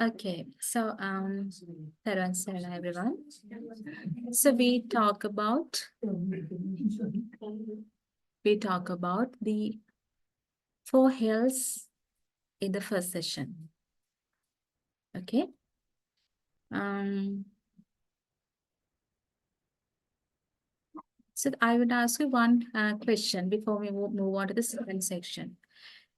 Okay, so Taran, everyone. So we talk about the four hills in the first session. Okay. So I would ask you one question before we move on to the second section.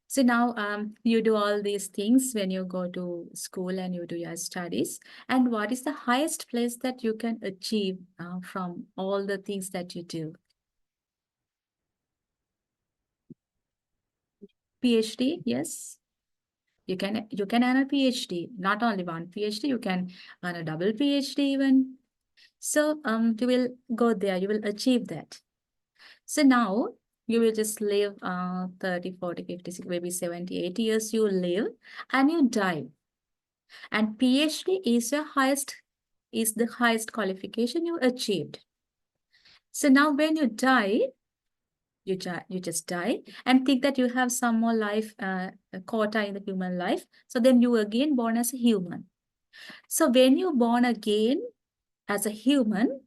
So now you do all these things when you go to school and you do your studies. And what is the highest place that you can achieve from all the things that you do? PhD, yes. You can earn a PhD, not only one PhD, you can earn a double PhD even. So you will go there, you will achieve that. So now you will just live 30, 40, 50, maybe 70, 80 years you live and you die. And PhD is the highest qualification you achieved. So now when you die, you just die and think that you have some more life quota in the human life. So then you again born as a human. So when you born again as a human,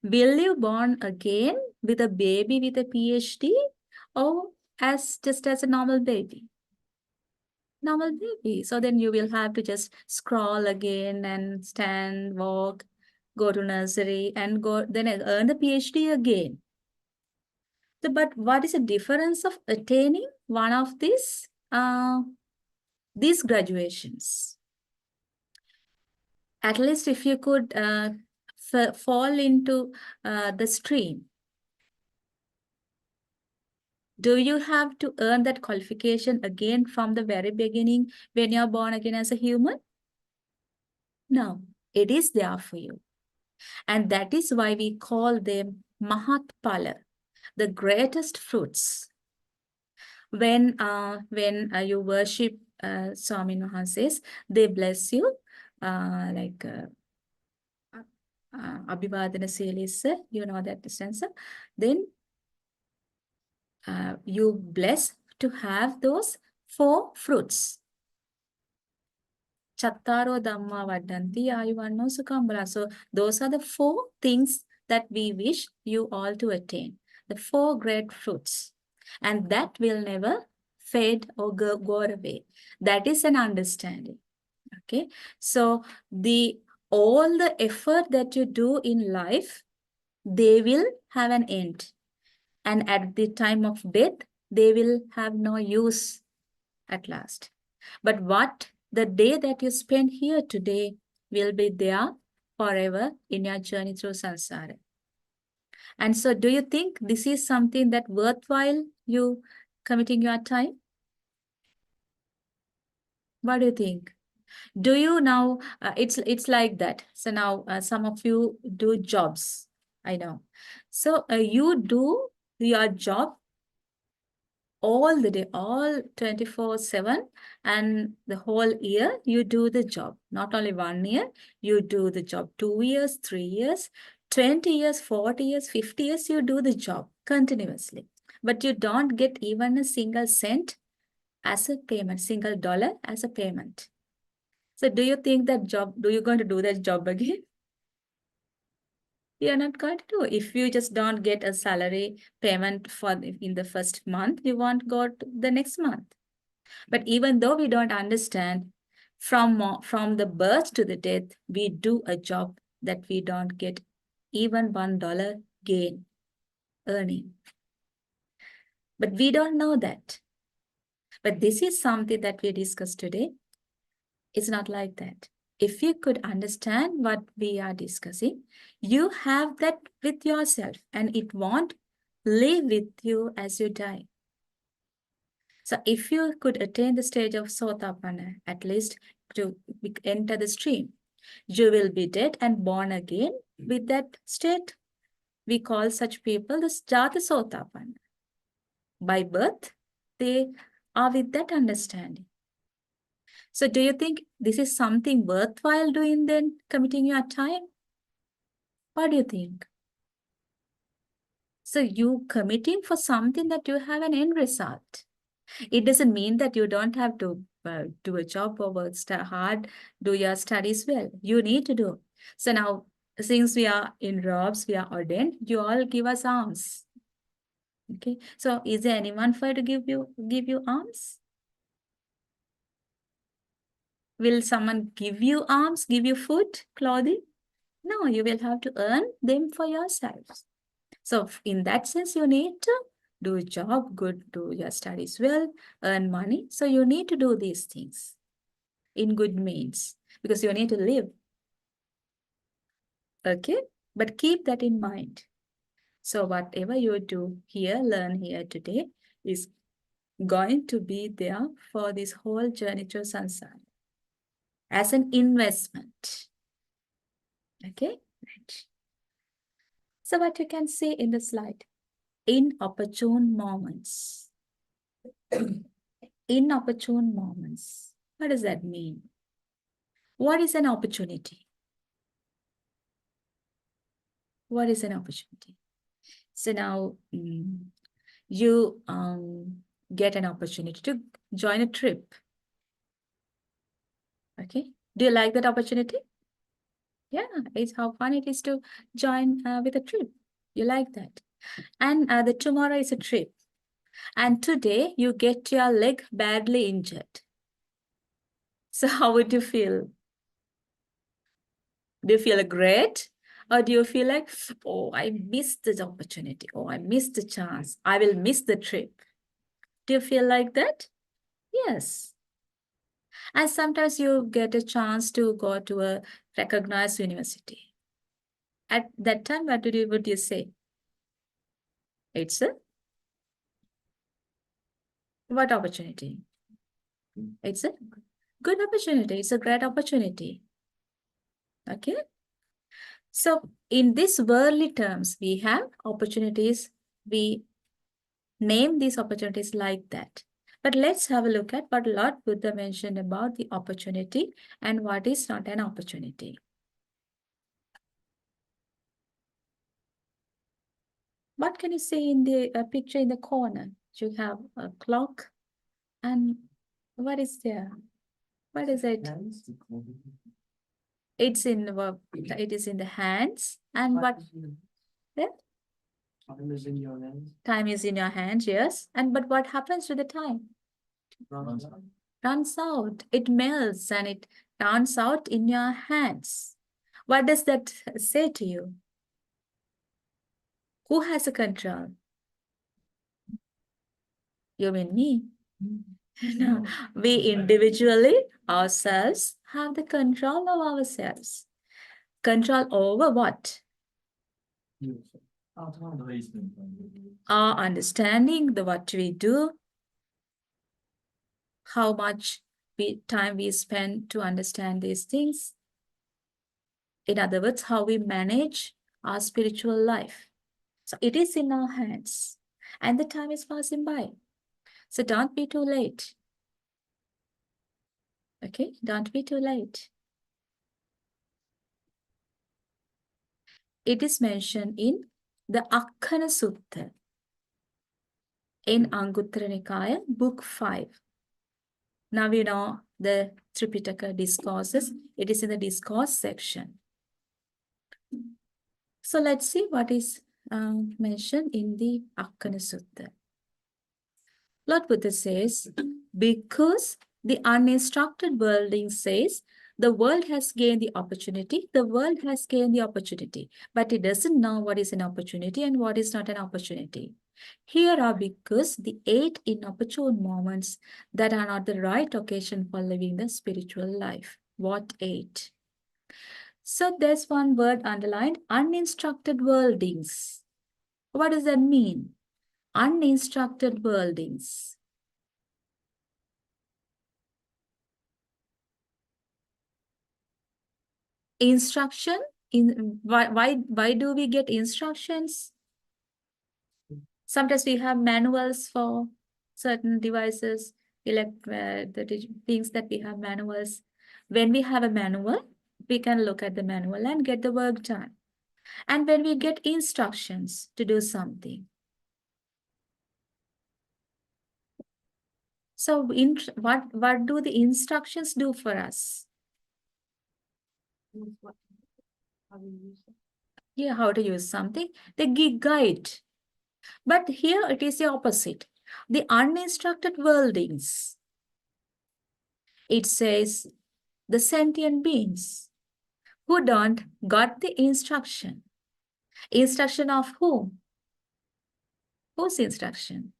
will you born again with a baby with a PhD or just as a normal baby? Normal baby. So then you will have to just scroll again and stand, walk, go to nursery and go then earn the PhD again. So, but what is the difference of attaining one of these graduations? At least if you could fall into the stream, do you have to earn that qualification again from the very beginning when you're born again as a human? No, it is there for you. And that is why we call them Mahatpala, the greatest fruits. When you worship Swami Wahansē, they bless you like Abhivadana Silisa, you know that stanza. Then you bless to have those four fruits. Chattaro Dhamma Vadanti Ayuvanno Sukambala. So those are the four things that we wish you all to attain. The four great fruits. And that will never fade or go away. That is an understanding. Okay. So all the effort that you do in life, they will have an end. And at the time of death, they will have no use at last. But the day that you spend here today will be there forever in your journey through samsara. And so do you think this is something that worthwhile you committing your time? What do you think? Do you now, it's like that. So now some of you do jobs, I know. So you do your job all the day, all 24/7, and the whole year you do the job. Not only 1 year, you do the job 2 years, 3 years, 20 years, 40 years, 50 years, you do the job continuously. But you don't get even a single cent as a payment, single dollar as a payment. So do you think that job, do you going to do that job again? You're not going to do. If you just don't get a salary payment in the first month, you won't go to the next month. But even though we don't understand, from the birth to the death, we do a job that we don't get even $1 gain earning. But we don't know that. But this is something that we discussed today. It's not like that. If you could understand what we are discussing, you have that with yourself and it won't live with you as you die. So if you could attain the stage of Sotapanna, at least to enter the stream, you will be dead and born again with that state. We call such people the Jata Sotapanna. By birth, they are with that understanding. So do you think this is something worthwhile doing then, committing your time? What do you think? So you committing for something that you have an end result. It doesn't mean that you don't have to do a job or work hard, do your studies well. You need to do. So now, since we are in robes, we are ordained, you all give us alms. Okay. So is there anyone for to give you alms? Will someone give you alms, give you food, clothing? No, you will have to earn them for yourselves. So in that sense, you need to do a job, good, do your studies well, earn money. So you need to do these things in good means because you need to live. Okay? But keep that in mind. So whatever you do here, learn here today is going to be there for this whole journey to samsara as an investment. Okay? Right. So what you can see in the slide, inopportune moments. Inopportune moments. What does that mean? What is an opportunity? What is an opportunity? So now you get an opportunity to join a trip. Okay. Do you like that opportunity? Yeah, it's how fun it is to join with a trip. You like that. And the tomorrow is a trip. And today you get your leg badly injured. So how would you feel? Do you feel great? Or do you feel like, oh, I missed the opportunity. Oh, I missed the chance. I will miss the trip. Do you feel like that? Yes. And sometimes you get a chance to go to a recognized university. At that time, would you say? It's a what opportunity? It's a good opportunity. It's a great opportunity. Okay. So in these worldly terms, we have opportunities. We name these opportunities like that. But let's have a look at what Lord Buddha mentioned about the opportunity and what is not an opportunity. What can you see in the picture in the corner? You have a clock and what is there? What is it? It's in it is in the hands and what? Yeah? Time is in your hands. Time is in your hands, yes. And but what happens to the time? Runs out. It melts and it runs out in your hands. What does that say to you? Who has a control? You mean me? No. We individually, ourselves, have the control of ourselves. Control over what? Our understanding, the what we do, how much time we spend to understand these things. In other words, how we manage our spiritual life. So it is in our hands and the time is passing by. So don't be too late. Okay, don't be too late. It is mentioned in the Akkana Sutta in Anguttara Nikaya, book 5. Now we know the Tripitaka discourses. It is in the discourse section. So let's see what is mentioned in the Akkana Sutta. Lord Buddha says, because the uninstructed worldling says, the world has gained the opportunity, the world has gained the opportunity, but it doesn't know what is an opportunity and what is not an opportunity. Here are because the 8 inopportune moments that are not the right occasion for living the spiritual life. What 8? So there's one word underlined, uninstructed worldings. What does that mean? Uninstructed worldings. Instruction in why do we get instructions? Sometimes we have manuals for certain devices, the things that we have manuals. When we have a manual, we can look at the manual and get the work done. And when we get instructions to do something, so what do the instructions do for us? Yeah, how to use something. They give guide. But here it is the opposite. The uninstructed worldlings. It says the sentient beings who don't got the instruction. Instruction of whom? Whose instruction?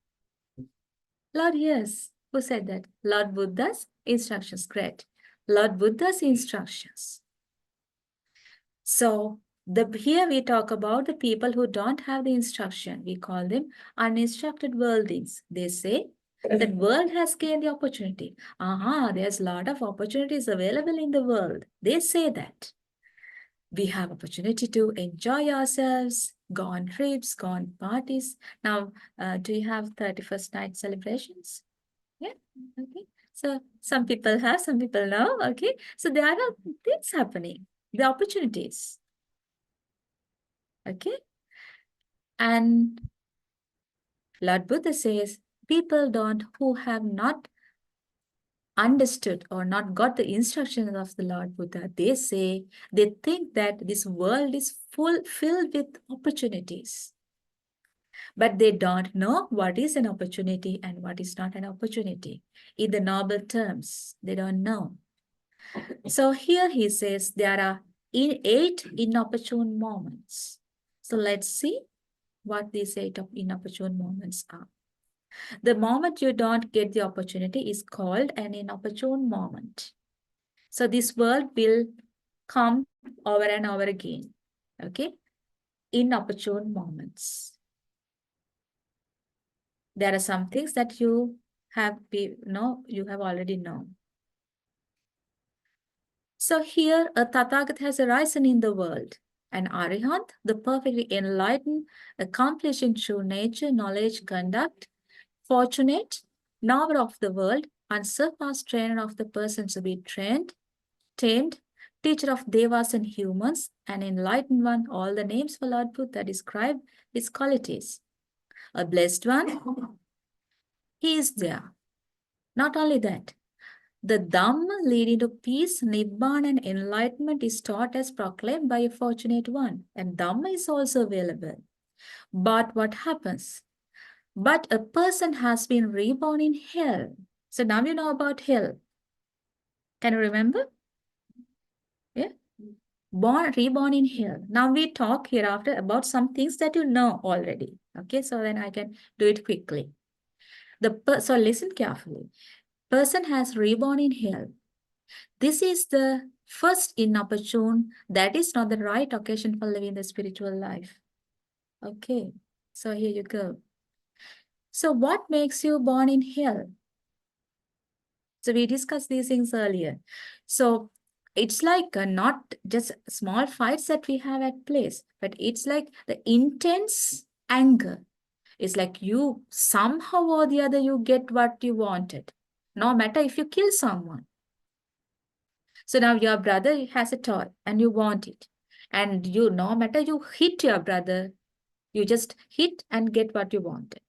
Lord, yes. Who said that? Lord Buddha's instructions. Great. Lord Buddha's instructions. So here we talk about the people who don't have the instruction. We call them uninstructed worldlings. They say that world has gained the opportunity. There's a lot of opportunities available in the world. They say that. We have opportunity to enjoy ourselves, go on trips, go on parties. Now, do you have 31st night celebrations? Yeah, okay. So some people have, some people know, okay. So there are things happening, the opportunities, okay. And Lord Buddha says, people who have not understood or not got the instructions of the Lord Buddha, they think that this world is filled with opportunities. But they don't know what is an opportunity and what is not an opportunity. In the noble terms, they don't know. So here he says there are 8 inopportune moments. So let's see what these 8 inopportune moments are. The moment you don't get the opportunity is called an inopportune moment. So this word will come over and over again. Okay? Inopportune moments. There are some things that you have already known. So here a Tathagat has arisen in the world. An Arihant, the perfectly enlightened, accomplishing true nature, knowledge, conduct, fortunate, knower of the world, unsurpassed trainer of the persons to be tamed, teacher of devas and humans, an enlightened one, all the names for Lord Buddha describe his qualities. A blessed one, he is there. Not only that, the Dhamma leading to peace, Nibbana and enlightenment is taught as proclaimed by a fortunate one. And Dhamma is also available. But what happens? But a person has been reborn in hell. So now you know about hell. Can you remember? Yeah. Reborn in hell. Now we talk hereafter about some things that you know already. Okay, so then I can do it quickly. So listen carefully. Person has reborn in hell. This is the first inopportune. That is not the right occasion for living the spiritual life. Okay, so here you go. So what makes you born in hell? So we discussed these things earlier. So it's like not just small fights that we have at place, but it's like the intense anger. It's like you somehow or the other you get what you wanted. No matter if you kill someone. So now your brother has a toy and you want it. And no matter you hit your brother, you just hit and get what you wanted.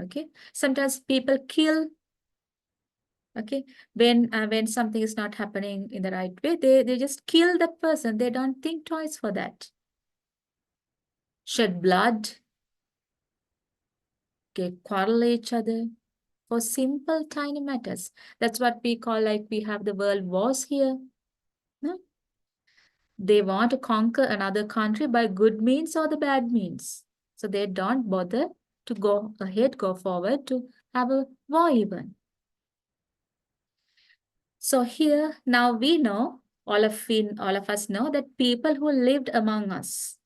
Okay. Sometimes people kill. Okay. When something is not happening in the right way, they just kill that person. They don't think twice for that. Shed blood. Okay. Quarrel each other for simple tiny matters. That's what we call like we have the world wars here. No? They want to conquer another country by good means or the bad means. So they don't bother to go ahead, go forward to have a war even. So here, now we know, all of us know that people who lived among us,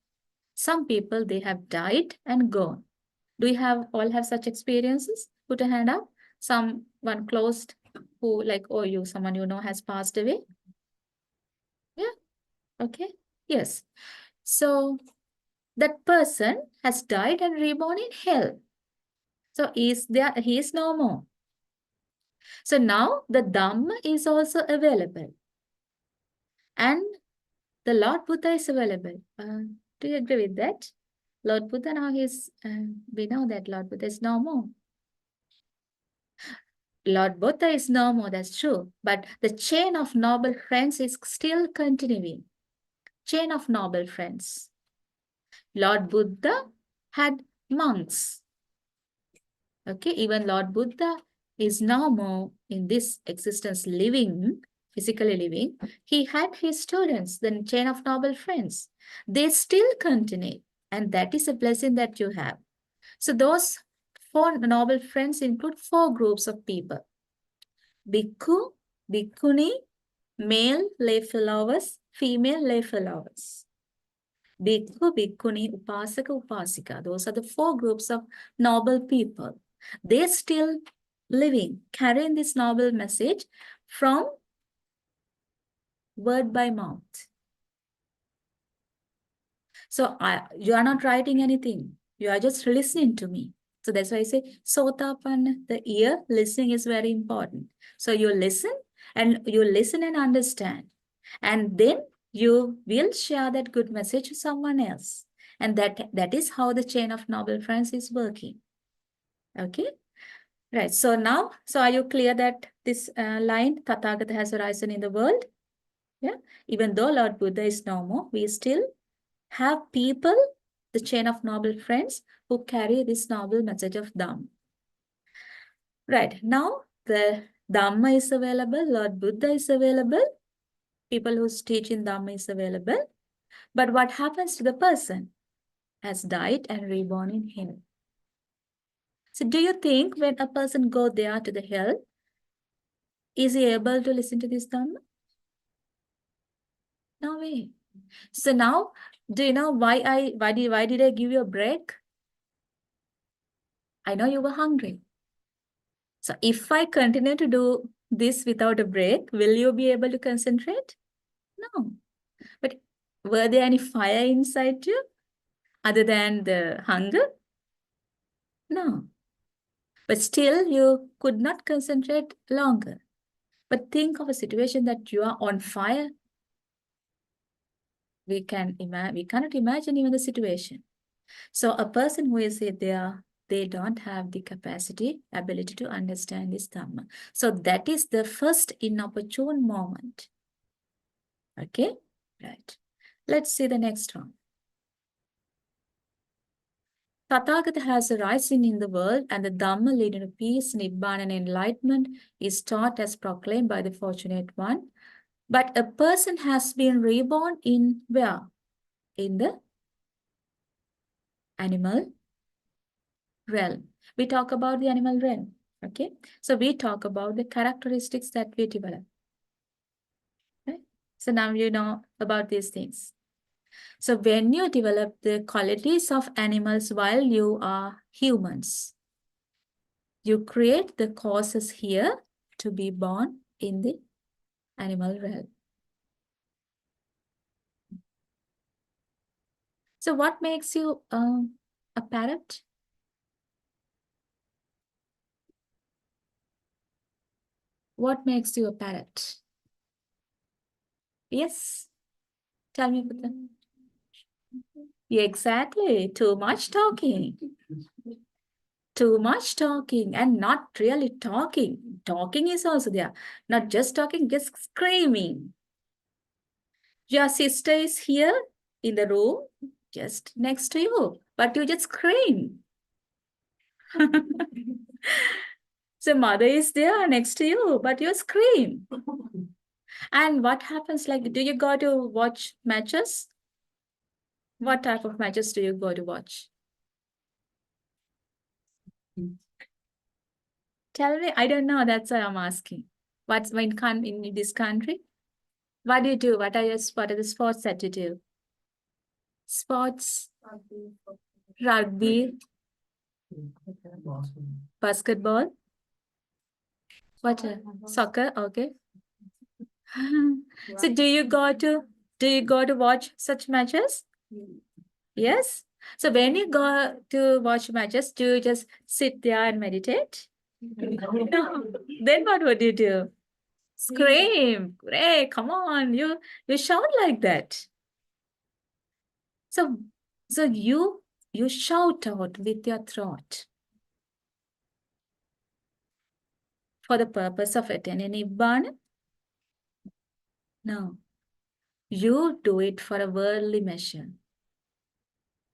some people, they have died and gone. Do you all have such experiences? Put a hand up. Someone close who like, someone you know has passed away? Yeah, okay, yes. So that person has died and reborn in hell. So he is no more. So now the Dhamma is also available. And the Lord Buddha is available. Do Do you agree with that? Lord Buddha now we know that Lord Buddha is no more. Lord Buddha is no more, that's true. But the chain of noble friends is still continuing. Chain of noble friends. Lord Buddha had monks. Okay, even Lord Buddha is no more in this existence living, physically living. He had his students, the chain of noble friends. They still continue. And that is a blessing that you have. So those 4 noble friends include 4 groups of people. Bhikkhu, Bhikkhuni, male lay followers, female lay followers. Bhikkhu, Bhikkhuni, Upasaka, Upasika. Those are the 4 groups of noble people. They're still living, carrying this noble message from word by mouth. So you are not writing anything. You are just listening to me. So that's why I say Sotapanna, the ear, listening is very important. So you listen and understand. And then you will share that good message to someone else. And that is how the chain of noble friends is working. Okay? Right. So now, are you clear that this line, Tathagata has arisen in the world? Yeah. Even though Lord Buddha is no more, we still have people, the chain of noble friends, who carry this noble message of Dhamma. Right. Now, the Dhamma is available, Lord Buddha is available, people who teach in Dhamma is available. But what happens to the person? Has died and reborn in hell. So do you think when a person go there to the hell, is he able to listen to this Dhamma? No way. So now, do you know why did I give you a break? I know you were hungry. So if I continue to do this without a break, will you be able to concentrate? No. But were there any fire inside you other than the hunger? No. But still you could not concentrate longer. But think of a situation that you are on fire. We cannot imagine even the situation. So a person who is there, they don't have the ability to understand this Dhamma. So that is the first inopportune moment. Okay, right. Let's see the next one. Tathagata has arisen in the world, and the Dhamma leading to peace, Nibbana, and enlightenment is taught as proclaimed by the fortunate one. But a person has been reborn in where? In the animal realm. We talk about the animal realm. Okay, so we talk about the characteristics that we develop. Right? So now you know about these things. So when you develop the qualities of animals while you are humans, you create the causes here to be born in the animal realm. So what makes you a parrot? What makes you a parrot? Yes, tell me, Buddha. Yeah, exactly. Too much talking. Too much talking and not really talking. Talking is also there. Not just talking, just screaming. Your sister is here in the room, just next to you, but you just scream. So mother is there next to you, but you scream. And what happens? Like, do you go to watch matches? What type of matches do you go to watch? Tell me, I don't know. That's why I'm asking. What's in this country? What do you do? What are the sports that you do? Sports, rugby, basketball. What? Soccer? Okay. So do you go to watch such matches? Yes. So when you go to watch matches, do you just sit there and meditate? No. Then what would you do? Scream. Great, come on. You shout like that. So So you shout out with your throat for the purpose of attaining Nibbana? No. You do it for a worldly measure.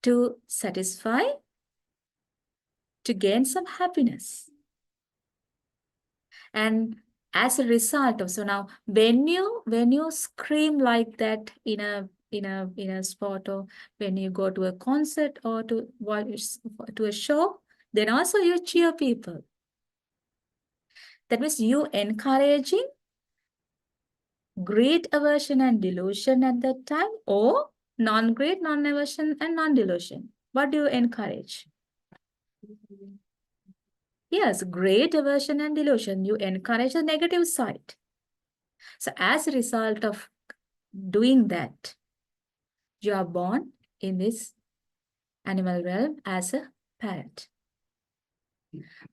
To satisfy, to gain some happiness. And as a result of, so now when you scream like that in a spot, or when you go to a concert or to watch to a show, then also you cheer people. That means you encouraging great aversion and delusion at that time, or non-great, non-aversion and non-delusion. What do you encourage? Yes, great aversion and delusion. You encourage the negative side. So as a result of doing that, you are born in this animal realm as a parrot.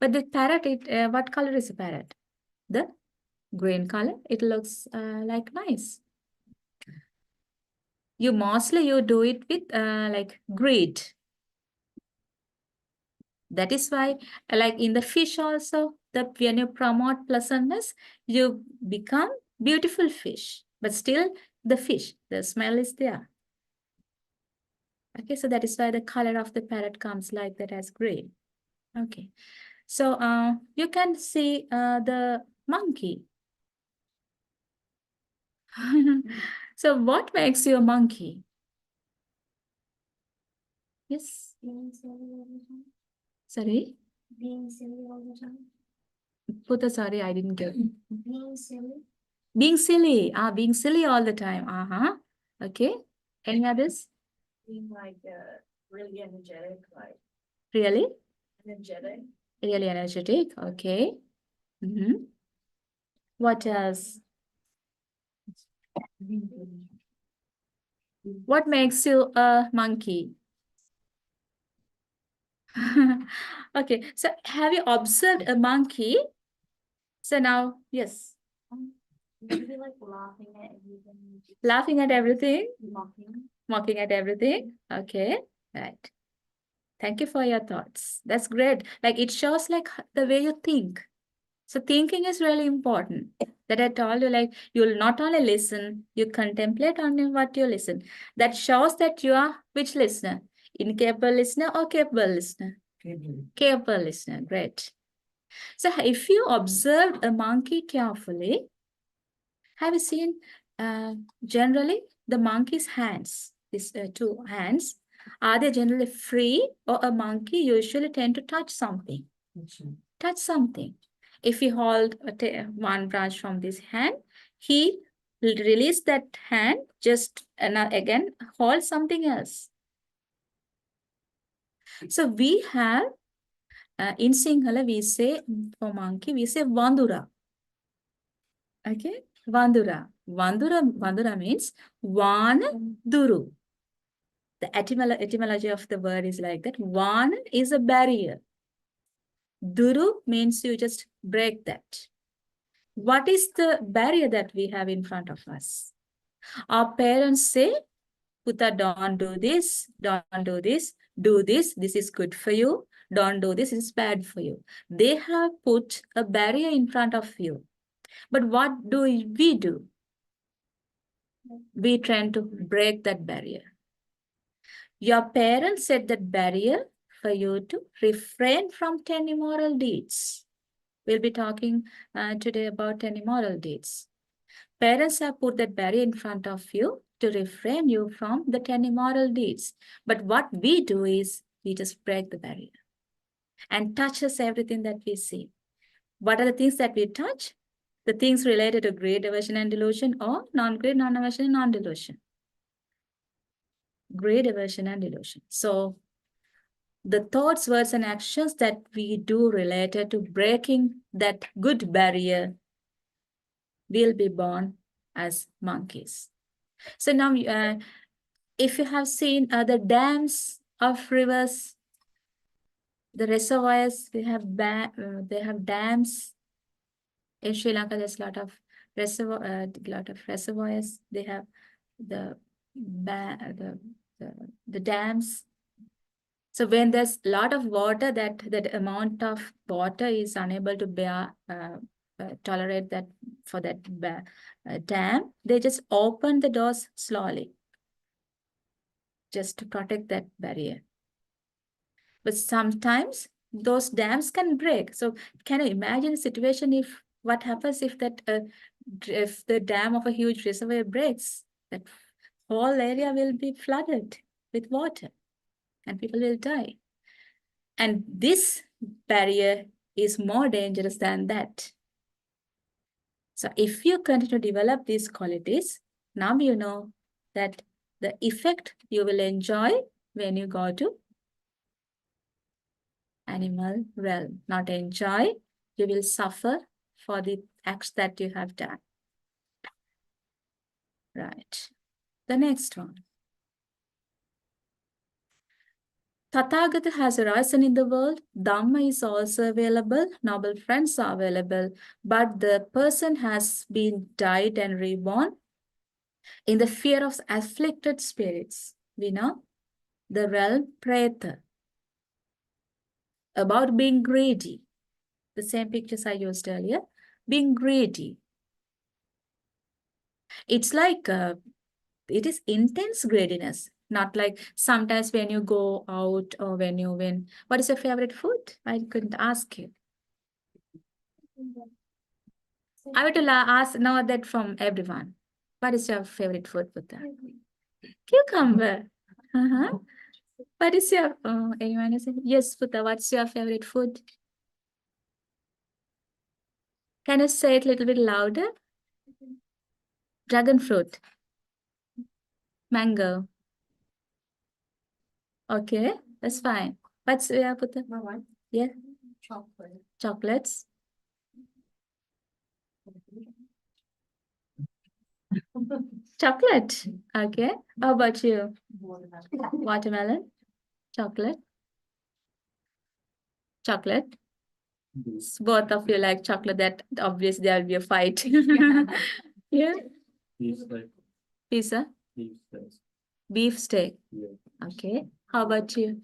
But the parrot, what color is a parrot? The green color. It looks like nice. You mostly do it with like greed. That is why, like in the fish also, when you promote pleasantness, you become beautiful fish. But still, the fish, the smell is there. Okay, so that is why the color of the parrot comes like that as green. Okay, so you can see the monkey. So what makes you a monkey? Yes. Sorry? Being silly all the time. Putta, sorry, I didn't get it. Being silly. Being silly. Being silly all the time. Okay. Any others? Being like really energetic, like Really? energetic. Really energetic. Okay. What else? What makes you a monkey? Okay. So have you observed a monkey? So now, yes. Maybe like laughing at everything. Laughing at everything? Mocking. Mocking at everything? Okay. Right. Thank you for your thoughts. That's great. Like it shows like the way you think. So thinking is really important. That I told you, like you'll not only listen, you contemplate on what you listen. That shows that you are which listener? Incapable listener or capable listener? Capable listener. Great. So if you observe a monkey carefully, have you seen generally the monkey's hands, these two hands, are they generally free, or a monkey usually tend to touch something? Touch something. If you hold one branch from this hand, he will release that hand, just again hold something else. So we have, in Sinhala, we say, for monkey, we say Vandura. Okay, Vandura. Vandura means Van Duru. The etymology of the word is like that. Van is a barrier. Duru means you just break that. What is the barrier that we have in front of us? Our parents say, Putta, don't do this, don't do this, do this, this is good for you, don't do this, it's bad for you. They have put a barrier in front of you. But what do? We try to break that barrier. Your parents set that barrier for you to refrain from 10 immoral deeds. We'll be talking today about 10 immoral deeds. Parents have put that barrier in front of you to refrain you from the 10 immoral deeds. But what we do is we just break the barrier and touches everything that we see. What are the things that we touch? The things related to greed, aversion, and delusion, or non-greed, non-aversion, and non-delusion. Greed, aversion, and delusion. So the thoughts, words, and actions that we do related to breaking that good barrier will be born as monkeys. So now, if you have seen the dams of rivers, the reservoirs, they have dams. In Sri Lanka, there's a lot of reservoirs. They have the dams. So when there's a lot of water, that amount of water is unable to bear tolerate that for that dam, they just open the doors slowly, just to protect that barrier. But sometimes those dams can break. So can you imagine a situation if what happens if that if the dam of a huge reservoir breaks? That whole area will be flooded with water, and people will die. And this barrier is more dangerous than that. So if you continue to develop these qualities, now you know that the effect you will enjoy when you go to animal realm. Not enjoy, you will suffer for the acts that you have done. Right. The next one. Tathagata has arisen in the world. Dhamma is also available. Noble friends are available. But the person has been died and reborn in the fear of afflicted spirits. We know the realm Preta. About being greedy. The same pictures I used earlier. Being greedy. It's like it is intense greediness. Not like sometimes when you go out or when what is your favorite food? I couldn't ask you. I would ask know that from everyone. What is your favorite food, Putta? Cucumber. Uh-huh. What is your anyone is yes, Putta, what's your favorite food? Can you say it a little bit louder? Dragon fruit. Mango. Okay, that's fine. What's your Putta? My wife? Yeah, Chocolate. chocolates. Chocolate. Okay. How about you? Watermelon. Chocolate. Chocolate. Both of you like chocolate. That obviously there will be a fight. Yeah. Pizza. Beef steak. Okay. How about you?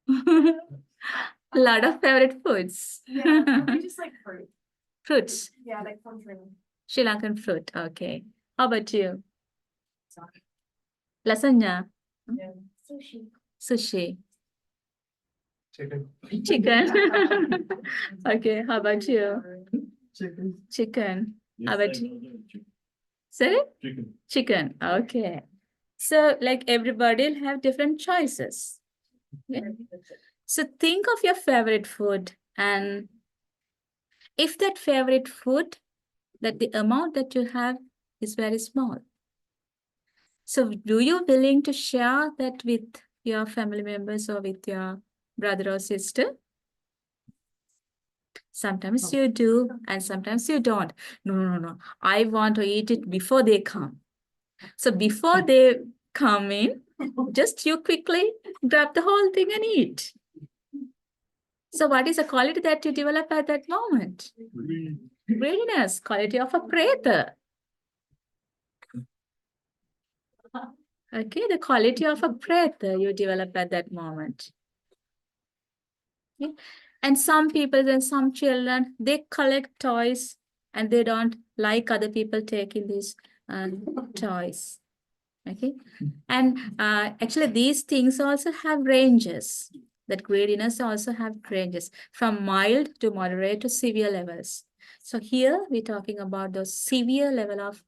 A lot of favorite foods. I just like fruit. Fruits. Yeah, like fruit. Sri Lankan fruit. Okay. How about you? Lasagna. Yeah. Sushi. Sushi. Chicken. Chicken. Okay. How about you? Chicken. Chicken. Yes, How about I you? know the chicken. Sorry? Chicken. Chicken. Okay. So like everybody will have different choices. Yeah. So think of your favorite food, and if that favorite food, that the amount that you have is very small. So do you willing to share that with your family members or with your brother or sister? Sometimes you do, and sometimes you don't. No. I want to eat it before they come. So before they come in, just you quickly grab the whole thing and eat. So what is the quality that you develop at that moment? Greediness, quality of a preta. Okay, the quality of a preta you develop at that moment. Okay. And some people and some children, they collect toys and they don't like other people taking these toys. Okay. And actually these things also have ranges. That greediness also have ranges from mild to moderate to severe levels. So here we're talking about the severe level of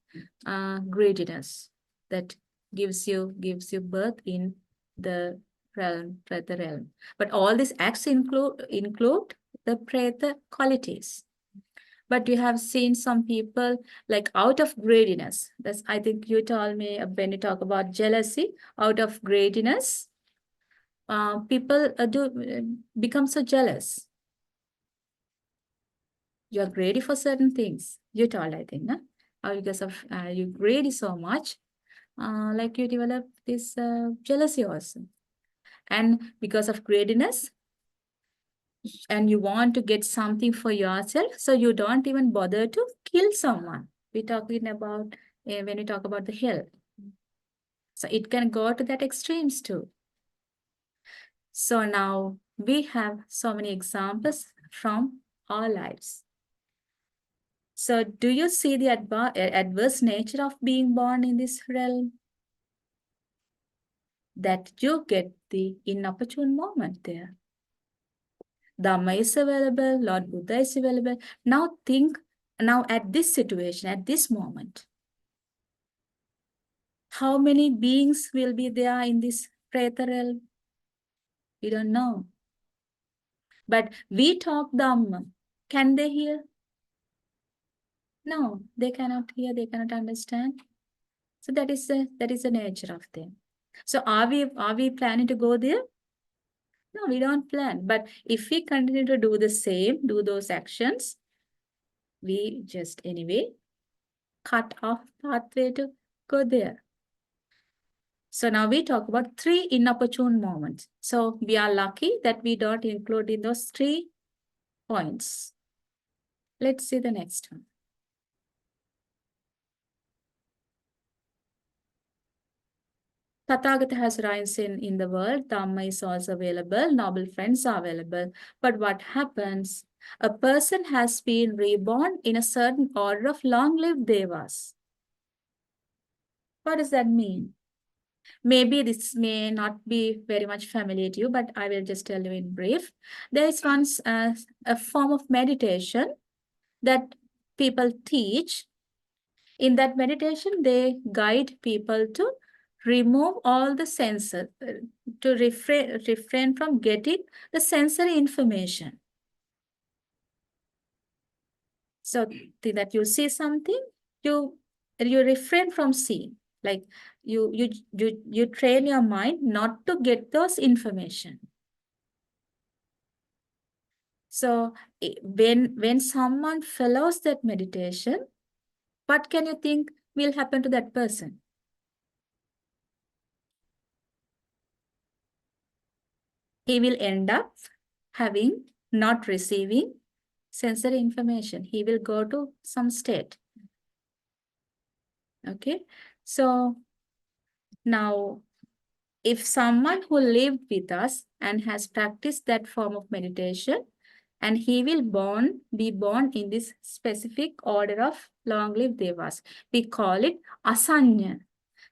greediness that gives you birth in the realm, preta realm. But all these acts include the preta qualities. But you have seen some people like out of greediness. That's I think you told me when you talk about jealousy, out of greediness, people become so jealous. You are greedy for certain things. You told, I think, no? Because of you greedy so much, like you develop this jealousy also. And because of greediness, and you want to get something for yourself, so you don't even bother to kill someone. We're talking about when we talk about the hell. So it can go to that extremes too. So now we have so many examples from our lives. So do you see the adverse nature of being born in this realm? That you get the inopportune moment there. Dhamma is available, Lord Buddha is available. Now think, now at this situation, at this moment, how many beings will be there in this Preta realm? We don't know. But we talk Dhamma. Can they hear? No, they cannot hear, they cannot understand. So that is the nature of them. So are we planning to go there? No, we don't plan. But if we continue to do the same, do those actions, we just anyway cut off pathway to go there. So now we talk about 3 inopportune moments. So we are lucky that we don't include in those 3 points. Let's see the next one. Tathagata has rise in the world. Dhamma is also available. Noble friends are available. But what happens? A person has been reborn in a certain order of long-lived devas. What does that mean? Maybe this may not be very much familiar to you, but I will just tell you in brief. There is once a form of meditation that people teach. In that meditation, they guide people to remove all the senses, to refrain from getting the sensory information. So that you see something, you refrain from seeing. Like you train your mind not to get those information. So when someone follows that meditation, what can you think will happen to that person? He will end up having not receiving sensory information. He will go to some state. Okay. So now, if someone who lived with us and has practiced that form of meditation, and he will be born in this specific order of long-lived devas. We call it asanya.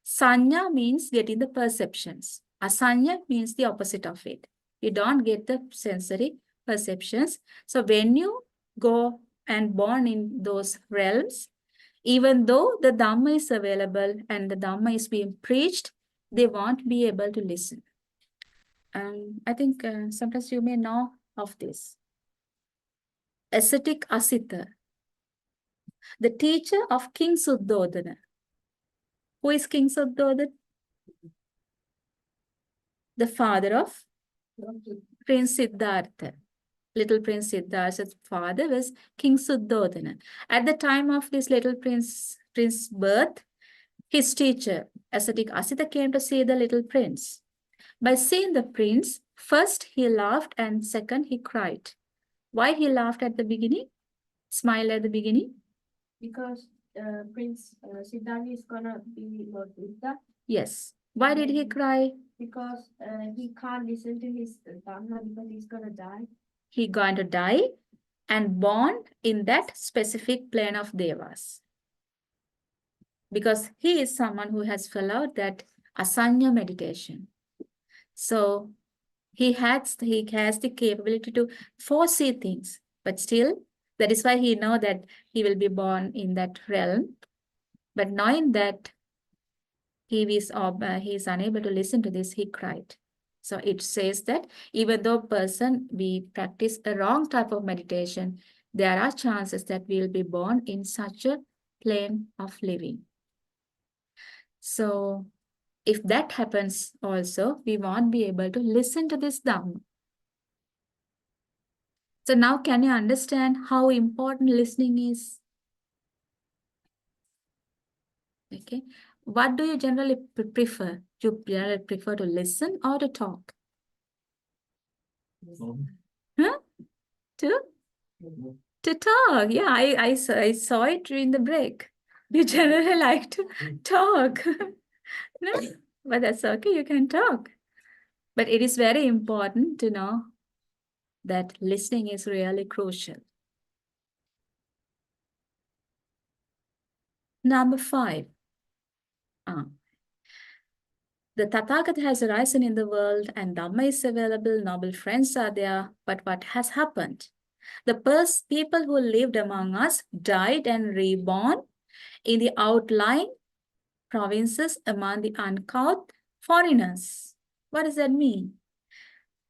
Sanya means getting the perceptions. Asanya means the opposite of it. You don't get the sensory perceptions. So when you go and born in those realms, even though the Dhamma is available and the Dhamma is being preached, they won't be able to listen. I think sometimes you may know of this. Ascetic Asita, the teacher of King Suddhodana. Who is King Suddhodana? The father of Prince Siddhartha. Little Prince Siddhartha's father was King Suddhodana. At the time of this little prince's birth, his teacher, ascetic Asita, came to see the little prince. By seeing the prince, first he laughed and second he cried. Why he laughed at the beginning? Smiled at the beginning? Because Prince Siddhartha is gonna be Lord Buddha. Yes. Why did he cry? Because he can't listen to his Dhamma because he's gonna die. He going to die and born in that specific plane of devas. Because he is someone who has followed that asanya meditation. So he has the capability to foresee things, but still, that is why he know that he will be born in that realm. But knowing that he is unable to listen to this, he cried. So it says that even though we practice a wrong type of meditation, there are chances that we will be born in such a plane of living. So if that happens also, we won't be able to listen to this Dhamma. So now can you understand how important listening is? Okay. What do you generally prefer? You generally prefer to listen or to talk? Huh? To talk. Yeah, I saw it during the break. You generally like to talk. No, but that's okay. You can talk. But it is very important to know that listening is really crucial. Number 5. The Tathagata has arisen in the world and Dhamma is available, noble friends are there, but what has happened? The first people who lived among us died and reborn in the outlying provinces among the uncouth foreigners. What does that mean?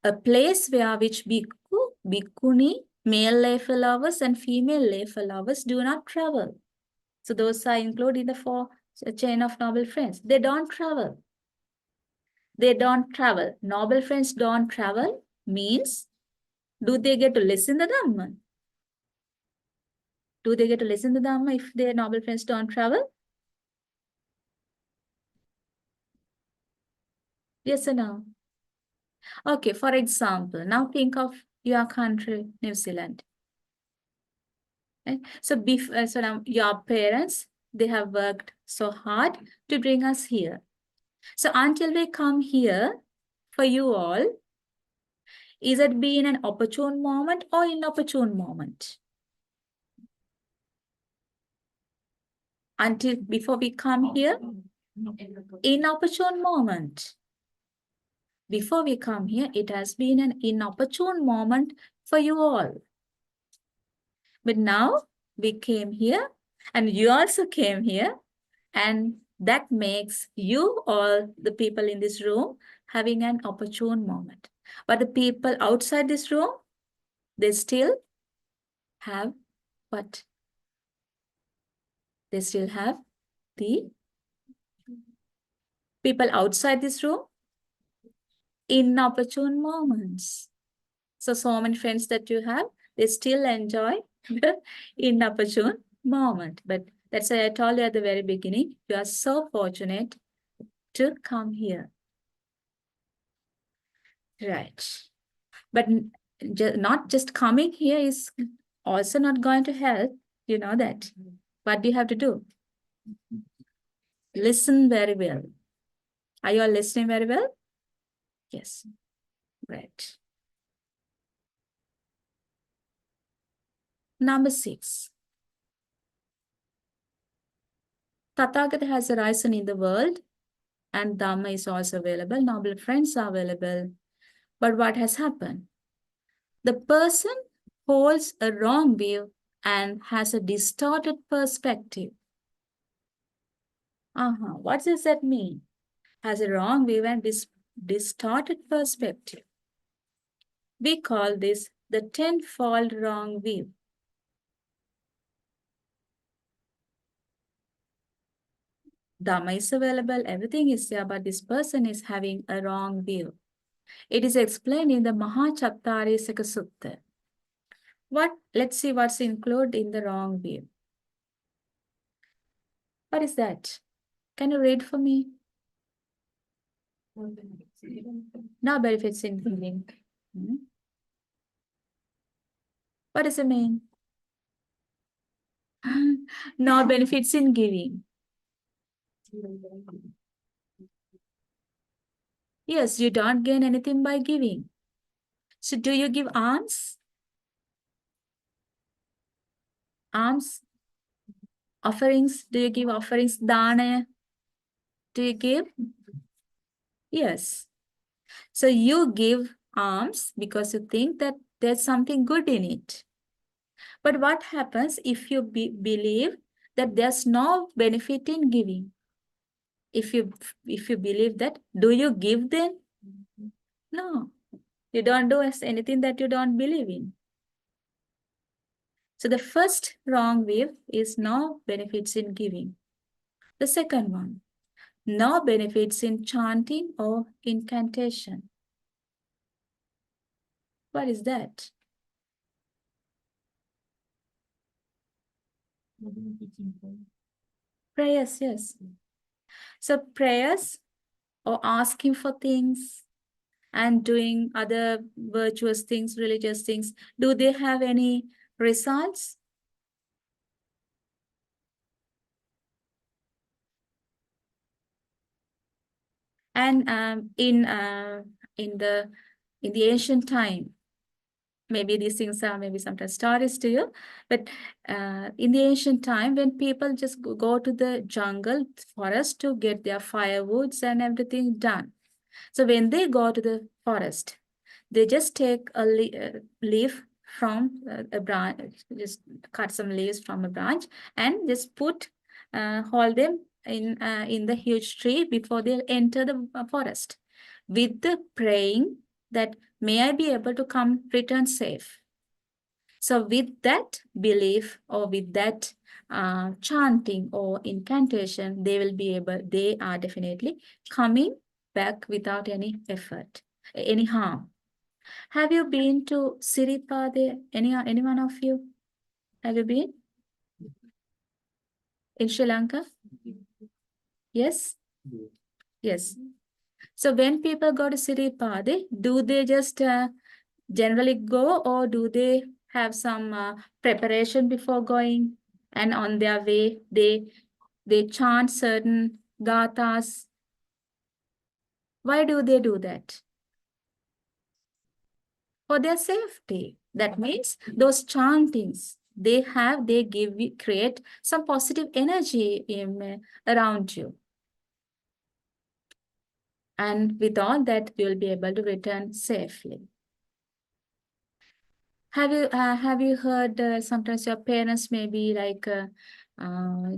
A place where which bhikkhu, bhikkhuni, male lay followers and female lay followers do not travel. So those are included in the chain of noble friends. They don't travel. They don't travel. Noble friends don't travel means, do they get to listen to the Dhamma? Do they get to listen to the Dhamma if their noble friends don't travel? Yes or no? Okay, for example, now think of your country, New Zealand. Okay? So now your parents, they have worked so hard to bring us here. So until we come here, for you all, is it been an opportune moment or inopportune moment? Until before we come here, inopportune moment. Before we come here, it has been an inopportune moment for you all. But now we came here and you also came here, and that makes you all, the people in this room, having an opportune moment. But the people outside this room, they still have what? They still have the people outside this room, inopportune moments. So many friends that you have, they still enjoy the inopportune moment. But that's why I told you at the very beginning, you are so fortunate to come here. Right. But not just coming here is also not going to help. You know that. What do you have to do? Listen very well. Are you all listening very well? Yes. Right. Number 6. Tathagata has arisen in the world and Dhamma is also available. Noble friends are available. But what has happened? The person holds a wrong view and has a distorted perspective. What does that mean? Has a wrong view and distorted perspective. We call this the tenfold wrong view. Dhamma is available, everything is there, but this person is having a wrong view. It is explained in the Mahachattārisaka Sutta. Let's see what's included in the wrong view. What is that? Can you read for me? No benefits in giving. What does it mean? No benefits in giving. Yes, you don't gain anything by giving. So do you give alms? Alms? Offerings? Do you give offerings? Dana? Do you give? Yes. So you give alms because you think that there's something good in it. But what happens if you believe that there's no benefit in giving? If you believe that, do you give then? No. You don't do anything that you don't believe in. So the first wrong view is no benefits in giving. The second one, no benefits in chanting or incantation. What is that? Prayers, yes. So prayers or asking for things and doing other virtuous things, religious things, do they have any results? And in in the ancient time. Maybe these things are maybe sometimes stories to you, but in the ancient time, when people just go to the jungle, forest to get their firewoods and everything done. So when they go to the forest, they just take a leaf from a branch, just cut some leaves from a branch and just hold them in the huge tree before they enter the forest, with the praying that may I be able to return safe. So with that belief or with that chanting or incantation, they are definitely coming back without any effort, any harm. Have you been to Siripade? Any one of you? Have you been in Sri Lanka? Yes? Yes. So when people go to Siripade, do they just generally go, or do they have some preparation before going? And on their way, they chant certain gathas. Why do they do that? For their safety. That means those chantings they create some positive energy around you. And with all that, you will be able to return safely. Have you heard sometimes your parents may be like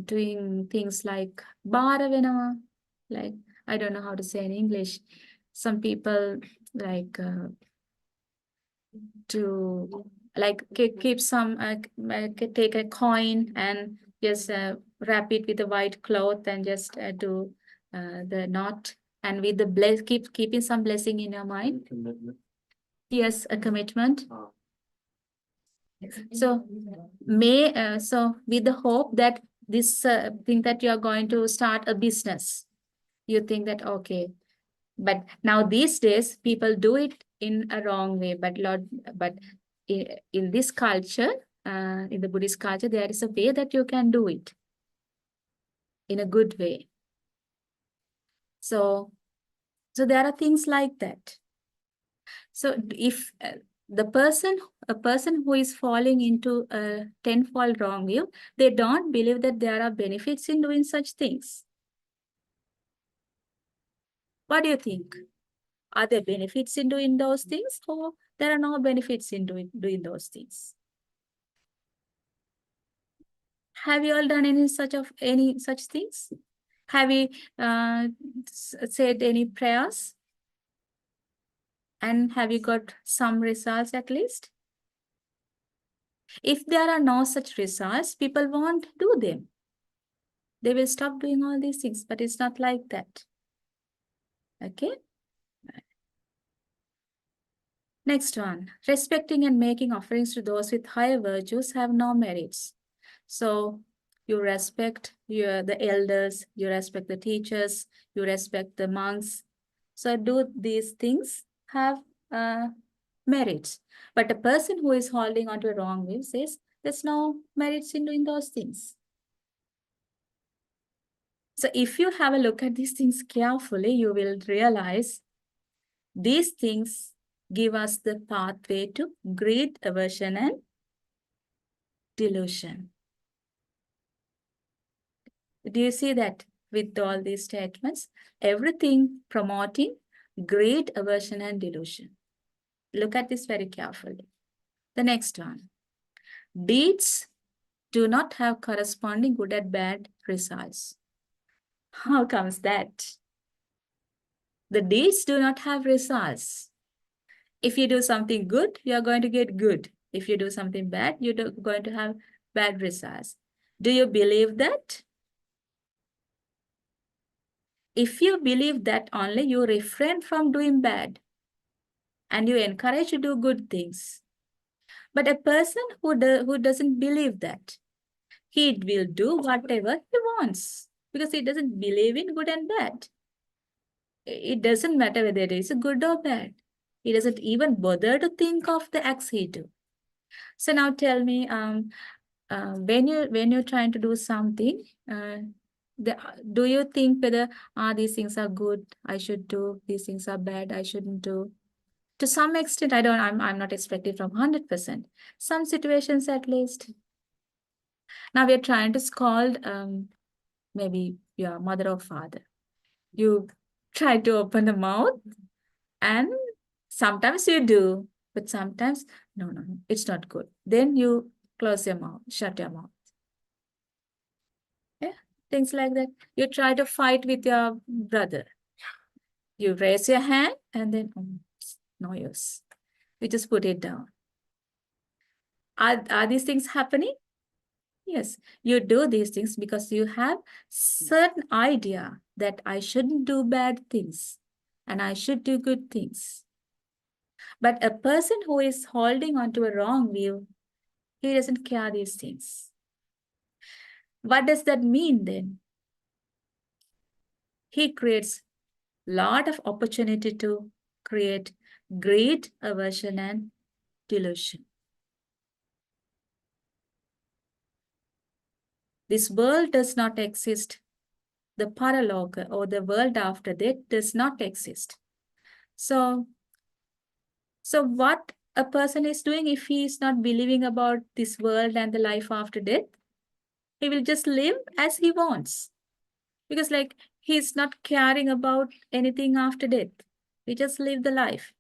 doing things like Bharavenava, like I don't know how to say in English. Some people like to like keep some take a coin and just wrap it with a white cloth and just do the knot, and with the keeping some blessing in your mind. Commitment. Yes, a commitment. Oh. So so with the hope that this thing that you are going to start a business, you think that okay, but now these days people do it in a wrong way. But in this culture, in the Buddhist culture, there is a way that you can do it in a good way. So there are things like that. So if a person who is falling into a tenfold wrong view, they don't believe that there are benefits in doing such things. What do you think? Are there benefits in doing those things, or there are no benefits in doing those things? Have you all done any such things? Have you said any prayers? And have you got some results at least? If there are no such results, people won't do them. They will stop doing all these things, but it's not like that. Okay? Next one, respecting and making offerings to those with higher virtues have no merits. So you respect the elders, you respect the teachers, you respect the monks. So do these things have merits? But a person who is holding on to a wrong view says there's no merits in doing those things. So if you have a look at these things carefully, you will realize these things give us the pathway to greed, aversion, and delusion. Do you see that with all these statements? Everything promoting greed, aversion, and delusion. Look at this very carefully. The next one. Deeds do not have corresponding good and bad results. How comes that? The deeds do not have results. If you do something good, you are going to get good. If you do something bad, you're going to have bad results. Do you believe that? If you believe that only, you refrain from doing bad and you encourage to do good things. But a person who doesn't believe that, he will do whatever he wants because he doesn't believe in good and bad. It doesn't matter whether it is good or bad. He doesn't even bother to think of the acts he do. So now tell me, when you're trying to do something, do you think whether these things are good, I should do, these things are bad, I shouldn't do? To some extent, I'm not expecting from 100%. Some situations at least. Now we are trying to scold maybe your mother or father. You try to open the mouth, and sometimes you do, but sometimes no, it's not good. Then you close your mouth, shut your mouth. Yeah, things like that. You try to fight with your brother. You raise your hand and then no use. You just put it down. Are these things happening? Yes, you do these things because you have certain idea that I shouldn't do bad things and I should do good things. But a person who is holding on to a wrong view, he doesn't care these things. What does that mean then? He creates a lot of opportunity to create great aversion and delusion. This world does not exist. The paraloka or the world after that does not exist. So what a person is doing if he is not believing about this world and the life after death, he will just live as he wants. Because like he's not caring about anything after death. He just live the life.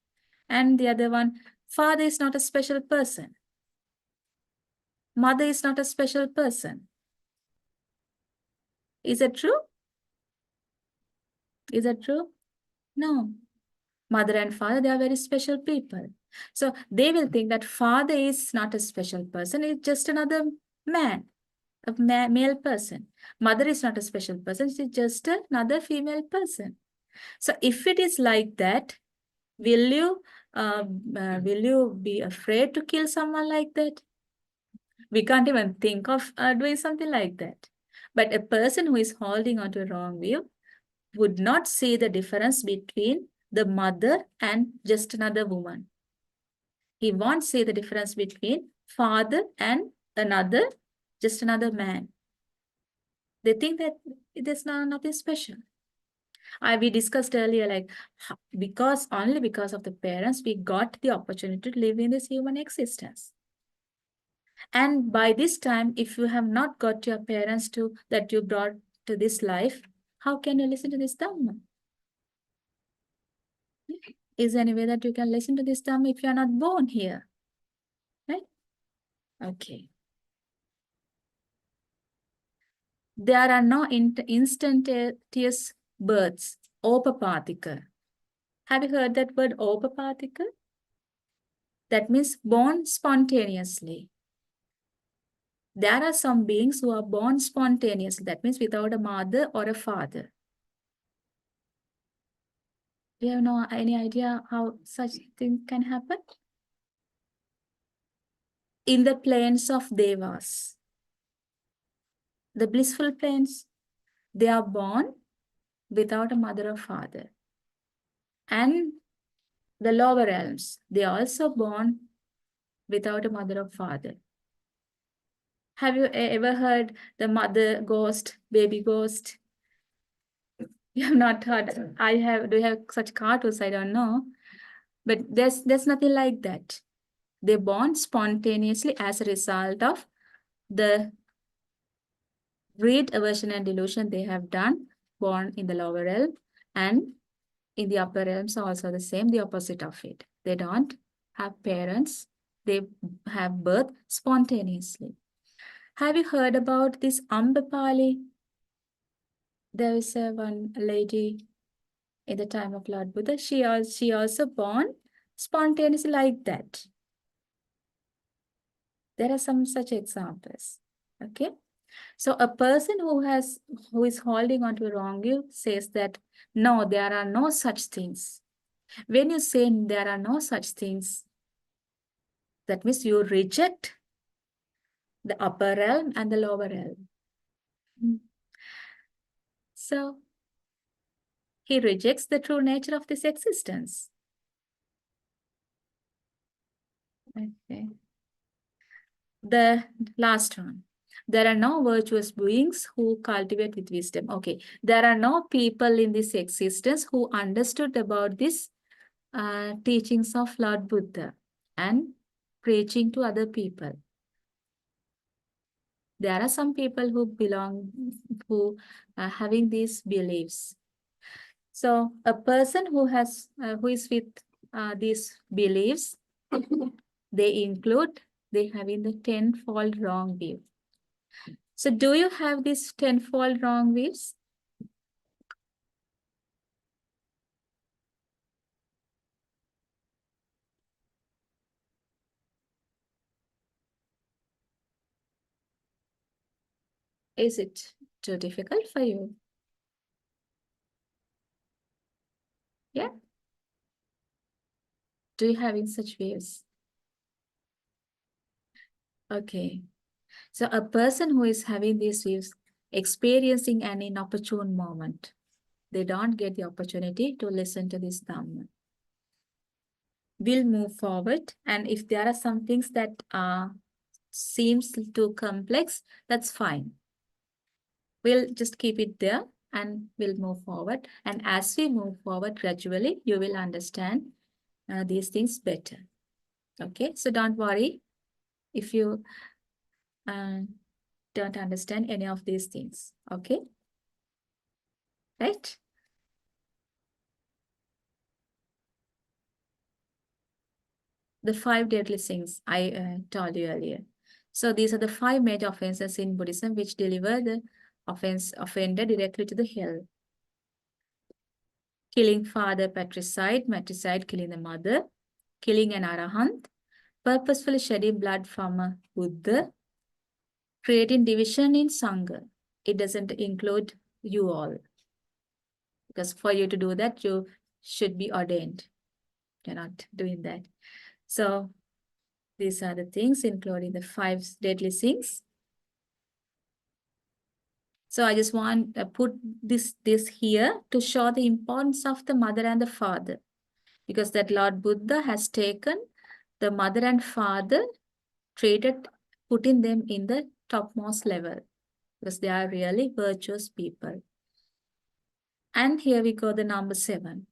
And the other one, father is not a special person. Mother is not a special person. Is it true? Is it true? No. Mother and father, they are very special people. So they will think that father is not a special person, it's just another man, a male person. Mother is not a special person, she's just another female person. So if it is like that, will you be afraid to kill someone like that? We can't even think of doing something like that. But a person who is holding on to a wrong view would not see the difference between the mother and just another woman. He won't see the difference between father and another, just another man. They think that there's nothing special. We discussed earlier, like only because of the parents, we got the opportunity to live in this human existence. And by this time, if you have not got your parents that you brought to this life, how can you listen to this Dhamma? Is there any way that you can listen to this Dhamma if you are not born here? Right? Okay. There are no instantaneous births, Opapathika. Have you heard that word Opapathika? That means born spontaneously. There are some beings who are born spontaneously. That means without a mother or a father. Do you have any idea how such thing can happen? In the planes of Devas, the blissful planes, they are born without a mother or father. And the lower realms, they are also born without a mother or father. Have you ever heard the mother ghost, baby ghost? You have not heard. Do you have such cartoons? I don't know. But there's nothing like that. They're born spontaneously as a result of the great aversion and delusion they have done, born in the lower realm, and in the upper realms also the same, the opposite of it. They don't have parents. They have birth spontaneously. Have you heard about this Ambapali? There is one lady in the time of Lord Buddha. She also born spontaneously like that. There are some such examples. Okay. So a person who is holding on to a wrong view says that no, there are no such things. When you say there are no such things, that means you reject the upper realm and the lower realm. So he rejects the true nature of this existence. Okay. The last one. There are no virtuous beings who cultivate with wisdom. Okay, there are no people in this existence who understood about this teachings of Lord Buddha and preaching to other people. There are some people who are having these beliefs. So a person who is with these beliefs, they having the tenfold wrong view. So do you have these tenfold wrong views? Is it too difficult for you? Yeah. Do you having such views? Okay. So a person who is having these views, experiencing an inopportune moment, they don't get the opportunity to listen to this Dhamma. We'll move forward, and if there are some things that seems too complex, that's fine. We'll just keep it there and we'll move forward. And as we move forward gradually, you will understand these things better. Okay, so don't worry if you don't understand any of these things. Okay, right? The 5 deadly sins I told you earlier. So these are the 5 major offenses in Buddhism which deliver the offender directly to the hell. Killing father, matricide, killing the mother, killing an arahant, purposefully shedding blood from a Buddha, creating division in Sangha. It doesn't include you all. Because for you to do that, you should be ordained. You're not doing that. So these are the things, including the 5 deadly sins. So I just want to put this here to show the importance of the mother and the father. Because that Lord Buddha has taken the mother and father, putting them in the topmost level. Because they are really virtuous people. And here we go, the number 7.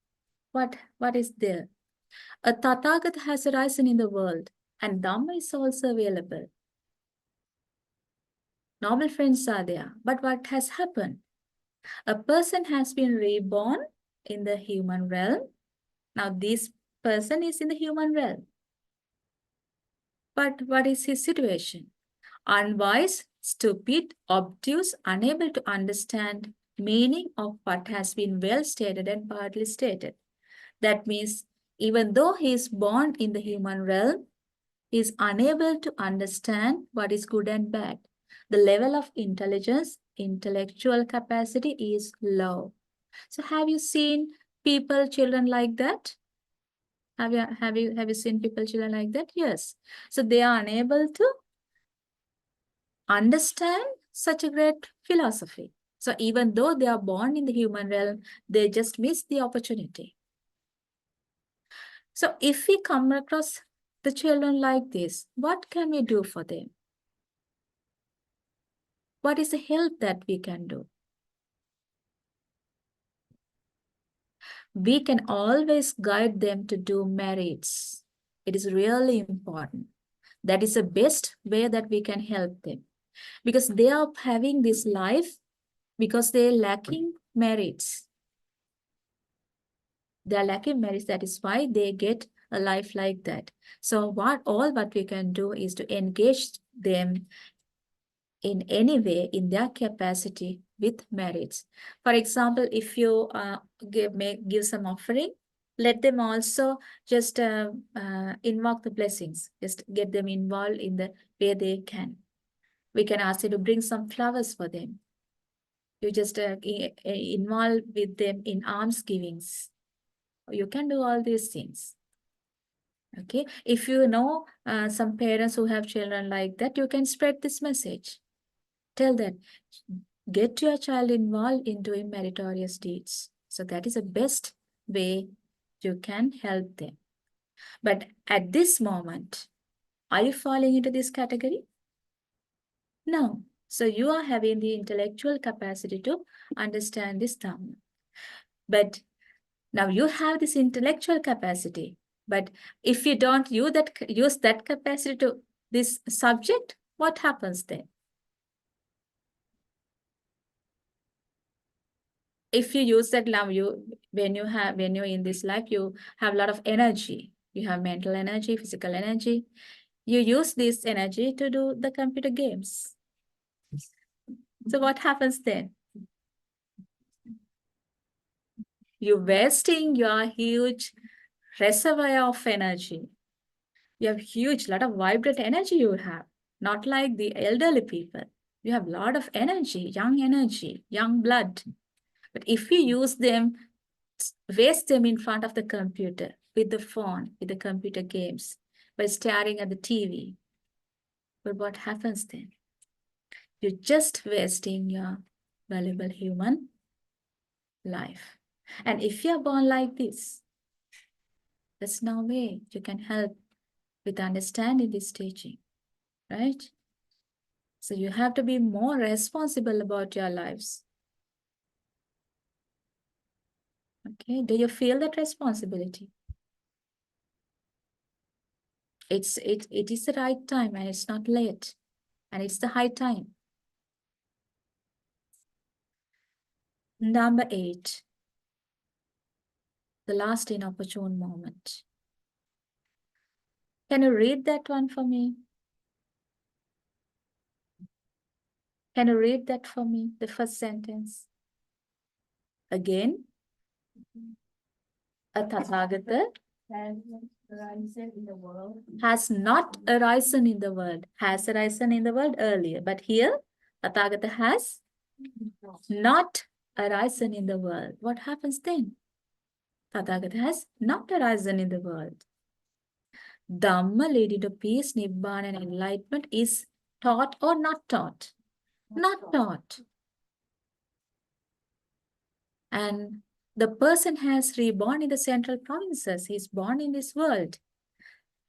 What is there? A Tathagata has arisen in the world, and Dhamma is also available. Noble friends are there. But what has happened? A person has been reborn in the human realm. Now this person is in the human realm. But what is his situation? Unwise, stupid, obtuse, unable to understand meaning of what has been well stated and partly stated. That means even though he is born in the human realm, he is unable to understand what is good and bad. The level of intelligence, intellectual capacity is low. So have you seen children like that? Have you seen children like that? Yes. So they are unable to understand such a great philosophy. So even though they are born in the human realm, they just miss the opportunity. So if we come across the children like this, what can we do for them? What is the help that we can do? We can always guide them to do merits. It is really important. That is the best way that we can help them. Because they are having this life because they are lacking merits. They are lacking merits. That is why they get a life like that. So what we can do is to engage them in any way in their capacity with merits. For example, if you give some offering, let them also just invoke the blessings. Just get them involved in the way they can. We can ask you to bring some flowers for them. You just involve with them in alms givings. You can do all these things. Okay. If you know some parents who have children like that, you can spread this message. Tell them, get your child involved in doing meritorious deeds. So that is the best way you can help them. But at this moment, are you falling into this category? No. So you are having the intellectual capacity to understand this Dhamma. But now you have this intellectual capacity. But if you don't use that capacity to this subject, what happens then? If you use that now, when you're in this life, you have a lot of energy. You have mental energy, physical energy. You use this energy to do the computer games. So what happens then? You're wasting your huge reservoir of energy. You have huge lot of vibrant energy you have, not like the elderly people. You have a lot of energy, young blood. But if you use them, waste them in front of the computer, with the phone, with the computer games, by staring at the TV, but what happens then? You're just wasting your valuable human life. And if you're born like this, there's no way you can help with understanding this teaching, right? So you have to be more responsible about your lives. Okay, do you feel that responsibility? It is the right time and it's not late. And it's the high time. Number 8. The last inopportune moment. Can you read that one for me? Can you read that for me, the first sentence? Again. A Tathagata Has arisen in the world. has not arisen in the world. Has arisen in the world earlier. But here, Tathagata has not arisen in the world. What happens then? Tathagata has not arisen in the world. Dhamma leading to peace, Nibbana, and enlightenment is taught or not taught? Not taught. And the person has reborn in the central provinces. He's born in this world.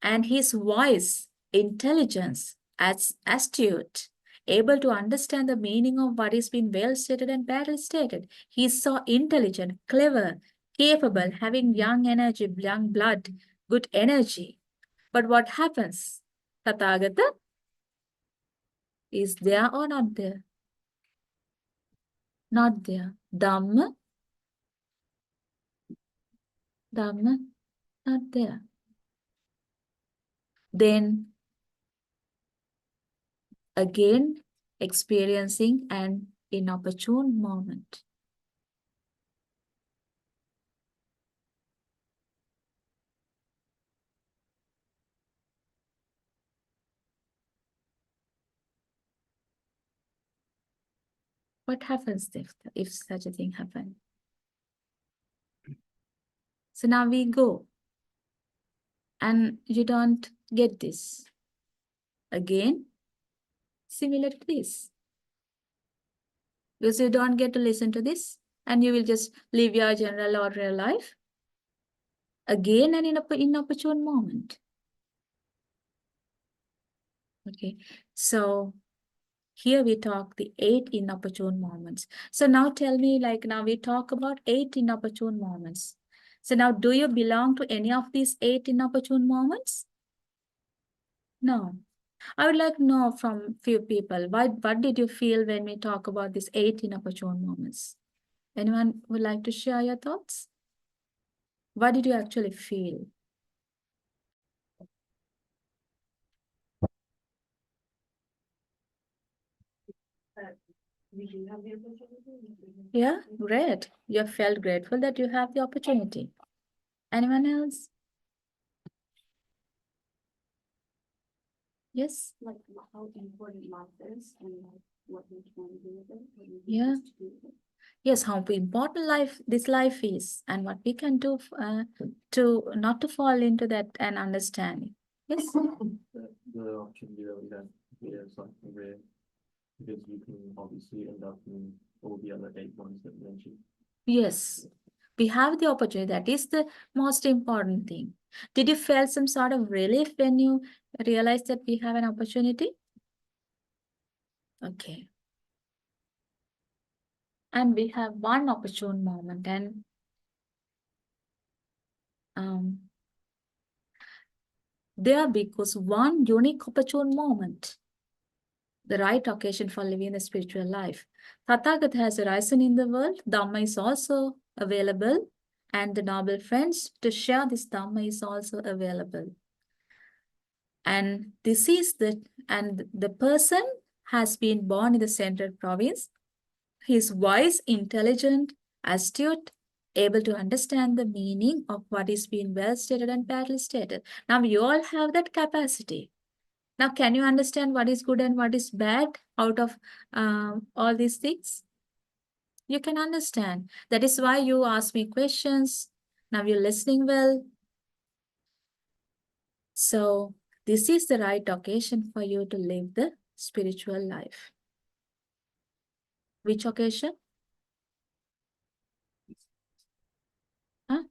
And his wise, intelligence, as astute, able to understand the meaning of what is being well stated and badly stated. He's so intelligent, clever, capable, having young energy, young blood, good energy. But what happens? Tathagata is there or not there? Not there. Dhamma, not there. Then again experiencing an inopportune moment. What happens if such a thing happens? So now we go and you don't get this. Again, similar to this. Because you don't get to listen to this and you will just live your general ordinary life. Again, an inopportune moment. Okay, so here we talk the 8 inopportune moments. So now tell me, like now we talk about 8 inopportune moments. So now do you belong to any of these 8 inopportune moments? No. I would like to know from few people, what did you feel when we talk about these 8 inopportune moments? Anyone would like to share your thoughts? What did you actually feel? We do have the opportunity. Yeah, great. You felt grateful that you have the opportunity. Anyone else? Yes? Like how important life is and like what we can do with it. What we Yeah. choose to do with it. Yes, how important this life is and what we can do to not to fall into that and understanding. Yes? The opportunity that we have is like rare because you can obviously end up in all the other 8 ones that you mentioned. Yes, we have the opportunity. That is the most important thing. Did you feel some sort of relief when you realized that we have an opportunity? Okay. And we have one opportune moment, and there because one unique opportune moment, the right occasion for living the spiritual life. Tathagata has arisen in the world. Dhamma is also available, and the noble friends to share this Dhamma is also available. And this is the person has been born in the central province. He is wise, intelligent, astute, able to understand the meaning of what is being well stated and badly stated. Now you all have that capacity. Now, can you understand what is good and what is bad out of all these things? You can understand. That is why you ask me questions. Now you're listening well. So this is the right occasion for you to live the spiritual life. Which occasion? Huh?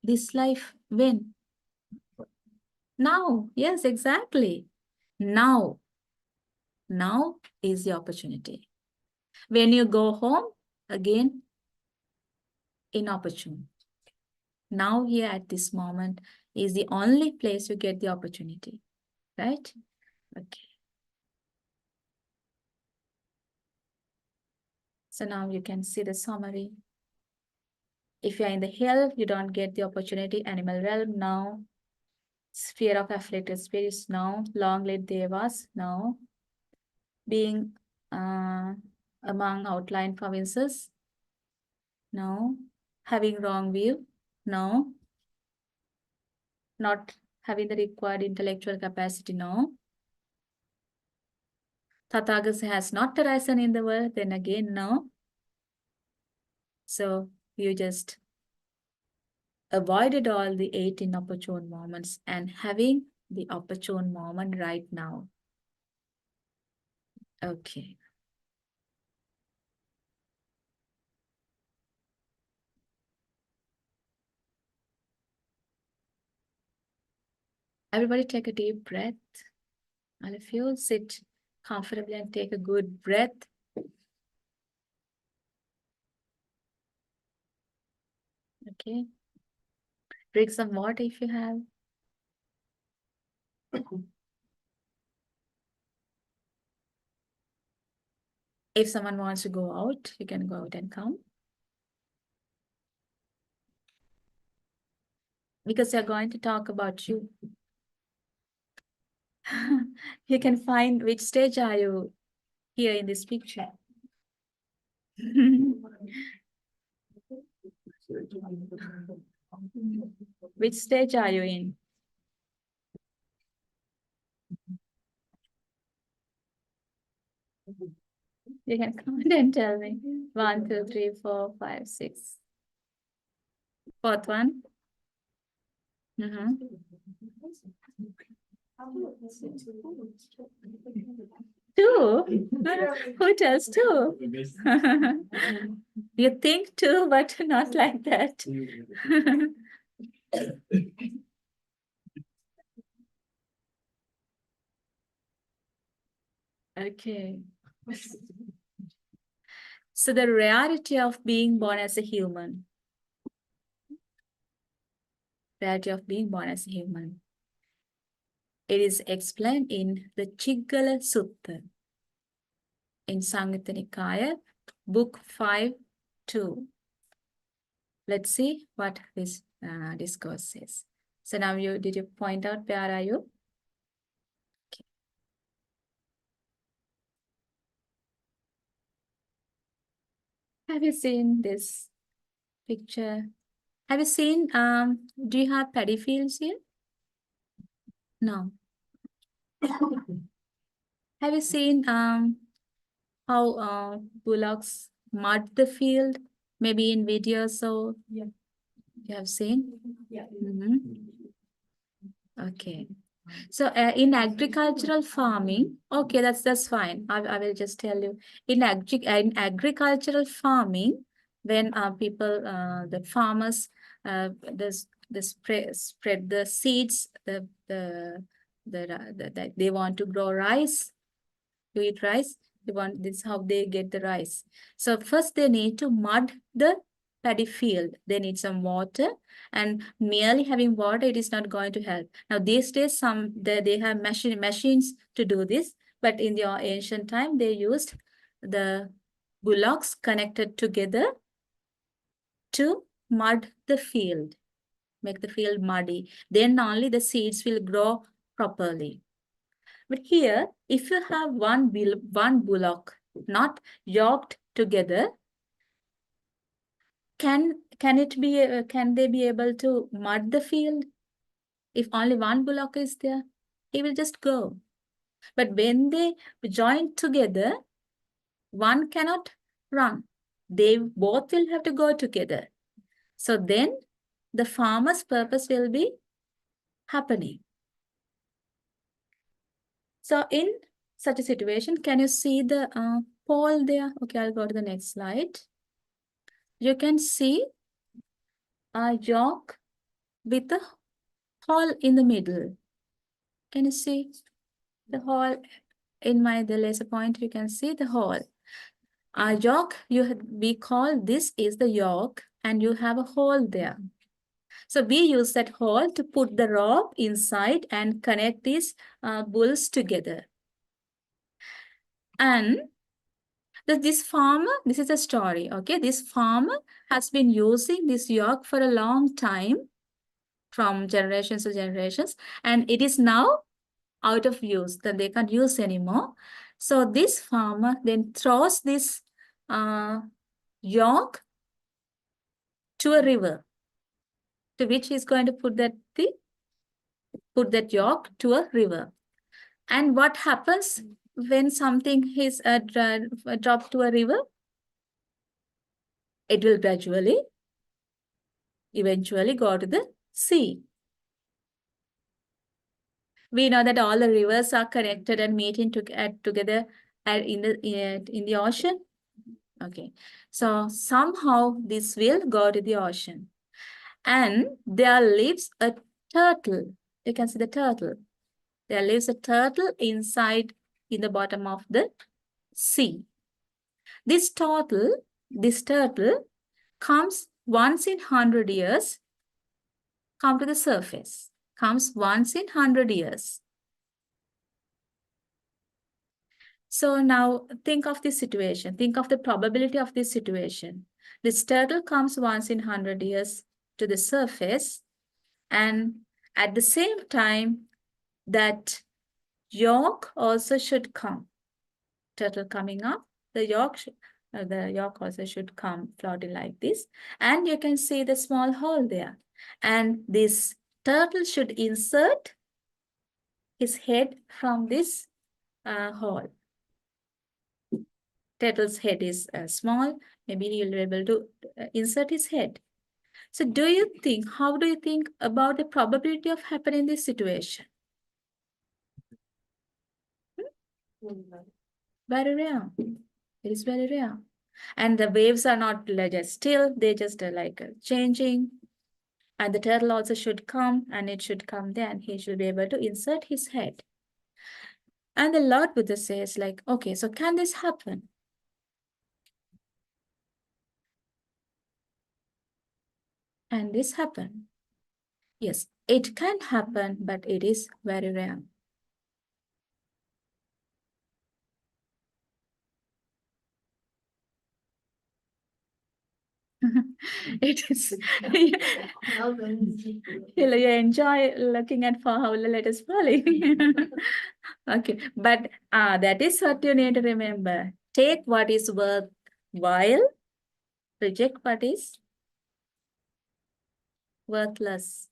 This life, when? Now. Yes, exactly. Now. Now is the opportunity. When you go home, again, inopportune. Now here at this moment is the only place you get the opportunity, right? Okay. So now you can see the summary. If you're in the hell, you don't get the opportunity. Animal realm, now. Sphere of afflicted spirits, now. Long-lived devas, now. Being among outlying provinces, no. Having wrong view, no. Not having the required intellectual capacity, no. Tathagata has not arisen in the world, then again, no. So you just avoided all the 8 inopportune moments and having the opportune moment right now. Okay. Everybody take a deep breath. All of you sit comfortably and take a good breath. Okay. Drink some water if you have. If someone wants to go out, you can go out and come. Because they're going to talk about you. You can find which stage are you here in this picture. Which stage are you in? You can comment and tell me. 1, 2, 3, 4, 5, 6. Fourth one. Two? Who tells two? You think two, but not like that. Okay. So the rarity of being born as a human. Rarity of being born as a human. It is explained in the Chiggala Sutta in Samyutta Nikaya, book 5.2. Let's see what this discourse says. So now did you point out where are you? Okay. Have you seen this picture? Have you seen, do you have paddy fields here? No. Have you seen how bullocks mud the field? Maybe in videos, so Yeah. you have seen? Yeah. Okay. So in agricultural farming, okay, that's fine. I will just tell you. In agricultural farming, when people, the farmers, spread the seeds, they want to grow rice. to eat rice. This is how they get the rice. So first they need to mud the paddy field. They need some water, and merely having water, it is not going to help. Now these days, they have machines to do this, but in the ancient time, they used the bullocks connected together to mud the field, make the field muddy. Then only the seeds will grow properly. But here, if you have one bullock not yoked together, can they be able to mud the field? If only one bullock is there, he will just go. But when they join together, one cannot run. They both will have to go together. So then the farmer's purpose will be happening. So in such a situation, can you see the pole there? Okay, I'll go to the next slide. You can see a yoke with a hole in the middle. Can you see the hole in the laser pointer? You can see the hole. A yoke, we call this is the yoke, and you have a hole there. So we use that hole to put the rope inside and connect these bulls together. And this farmer, this is a story, okay? This farmer has been using this yoke for a long time, from generations to generations, and it is now out of use, that they can't use anymore. So this farmer then throws this yoke to a river, to which he's going to put that yoke to a river. And what happens when something is dropped to a river? It will eventually go to the sea. We know that all the rivers are connected and meeting together in the ocean. Okay, so somehow this will go to the ocean, and there lives a turtle. You can see the turtle. There lives a turtle inside, in the bottom of the sea. This turtle comes once in 100 years, come to the surface, comes once in 100 years. So now think of this situation. Think of the probability of this situation. This turtle comes once in 100 years to the surface, and at the same time, that yolk also should come. Turtle coming up, the yolk also should come floating like this. And you can see the small hole there. And this turtle should insert his head from this hole. Turtle's head is small. Maybe he'll be able to insert his head. So how do you think about the probability of happening this situation? Very rare. It is very rare. And the waves are not just still, they just changing. And the turtle also should come, and it should come there, and he should be able to insert his head. And the Lord Buddha says, okay, so can this happen? Can this happen? Yes, it can happen, but it is very rare. It is. You enjoy looking at how the letters falling. Okay, but that is what you need to remember. Take what is worthwhile, reject what is worthless.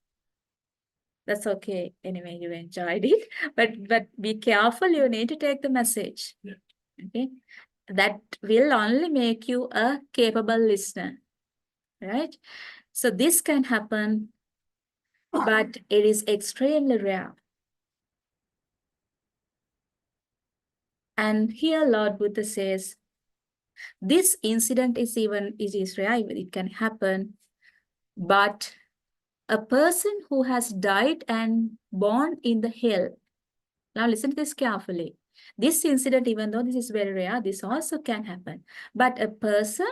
That's okay. Anyway, you enjoyed it, but be careful. You need to take the message. Yeah. Okay, that will only make you a capable listener, right? So this can happen, but it is extremely rare. And here Lord Buddha says, this incident is rare, it can happen, but a person who has died and born in the hell. Now listen to this carefully. This incident, even though this is very rare, this also can happen. But a person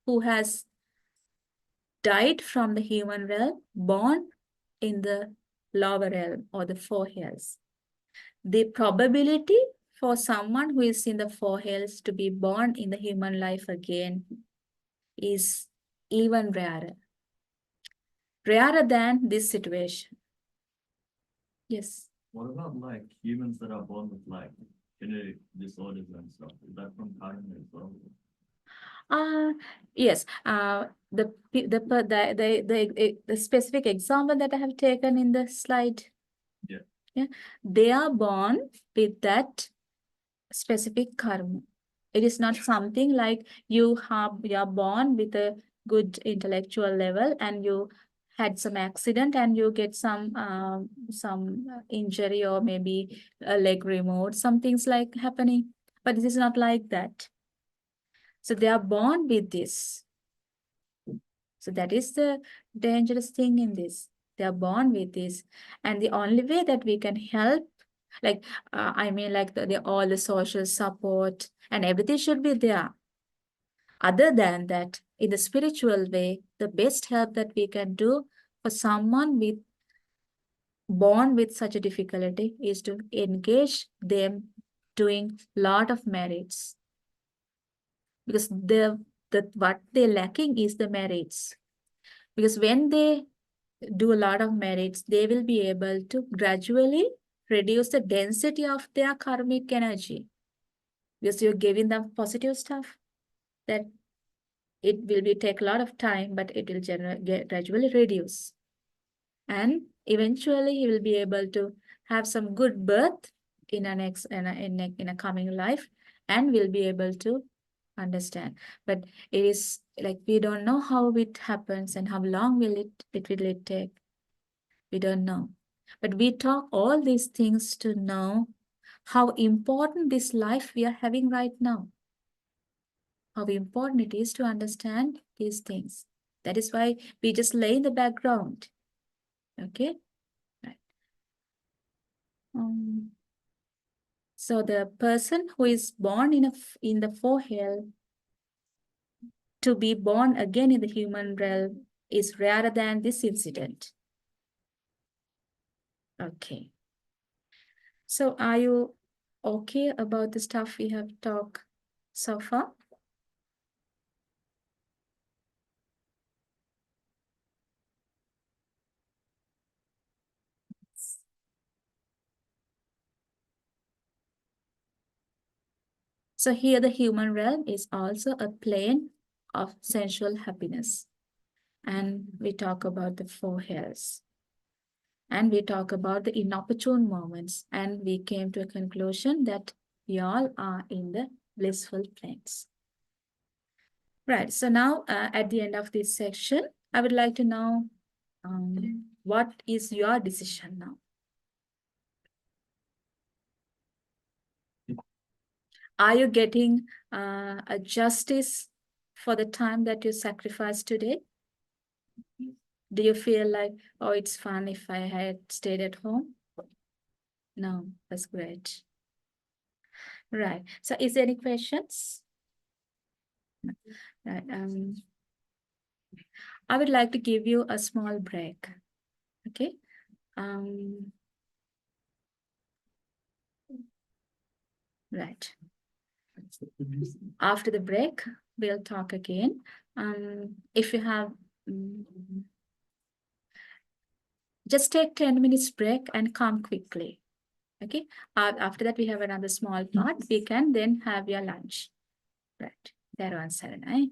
who has died from the human realm, born in the lower realm or the four hells, the probability for someone who is in the four hells to be born in the human life again is even rarer than this situation. Yes. What about like humans that are born with like genetic disorders and stuff? Is that from karma as well? Yes. The specific example that I have taken in the slide. Yeah. They are born with that specific karma. It is not something like you are born with a good intellectual level and you had some accident and you get some injury or maybe a leg removed, some things like happening. But this is not like that. So they are born with this. So that is the dangerous thing in this. They are born with this. And the only way that we can help, like, I mean, like all the social support and everything should be there. Other than that, in the spiritual way, the best help that we can do for someone born with such a difficulty is to engage them doing lot of merits. Because what they're lacking is the merits. Because when they do a lot of merits, they will be able to gradually reduce the density of their karmic energy. Because you're giving them positive stuff, that it will take a lot of time, but it will gradually reduce. And eventually he will be able to have some good birth in a coming life and will be able to understand. But it is like we don't know how it happens and how long will it take. We don't know. But we talk all these things to know how important this life we are having right now. How important it is to understand these things. That is why we just lay in the background. Okay? Right. So the person who is born in the four hell, to be born again in the human realm is rarer than this incident. Okay. So are you okay about the stuff we have talked so far? So here the human realm is also a plane of sensual happiness. And we talk about the four hells. And we talk about the inopportune moments. And we came to a conclusion that we all are in the blissful planes. Right. So now at the end of this section, I would like to know what is your decision now? Are you getting a justice for the time that you sacrificed today? Do you feel like, oh, it's fun if I had stayed at home? No, that's great. Right. So is there any questions? Right. I would like to give you a small break. Okay. Right. After the break, we'll talk again. If you have, just take 10 minutes break and come quickly. Okay. After that, we have another small part. We can then have your lunch. Right. That one, Saranai.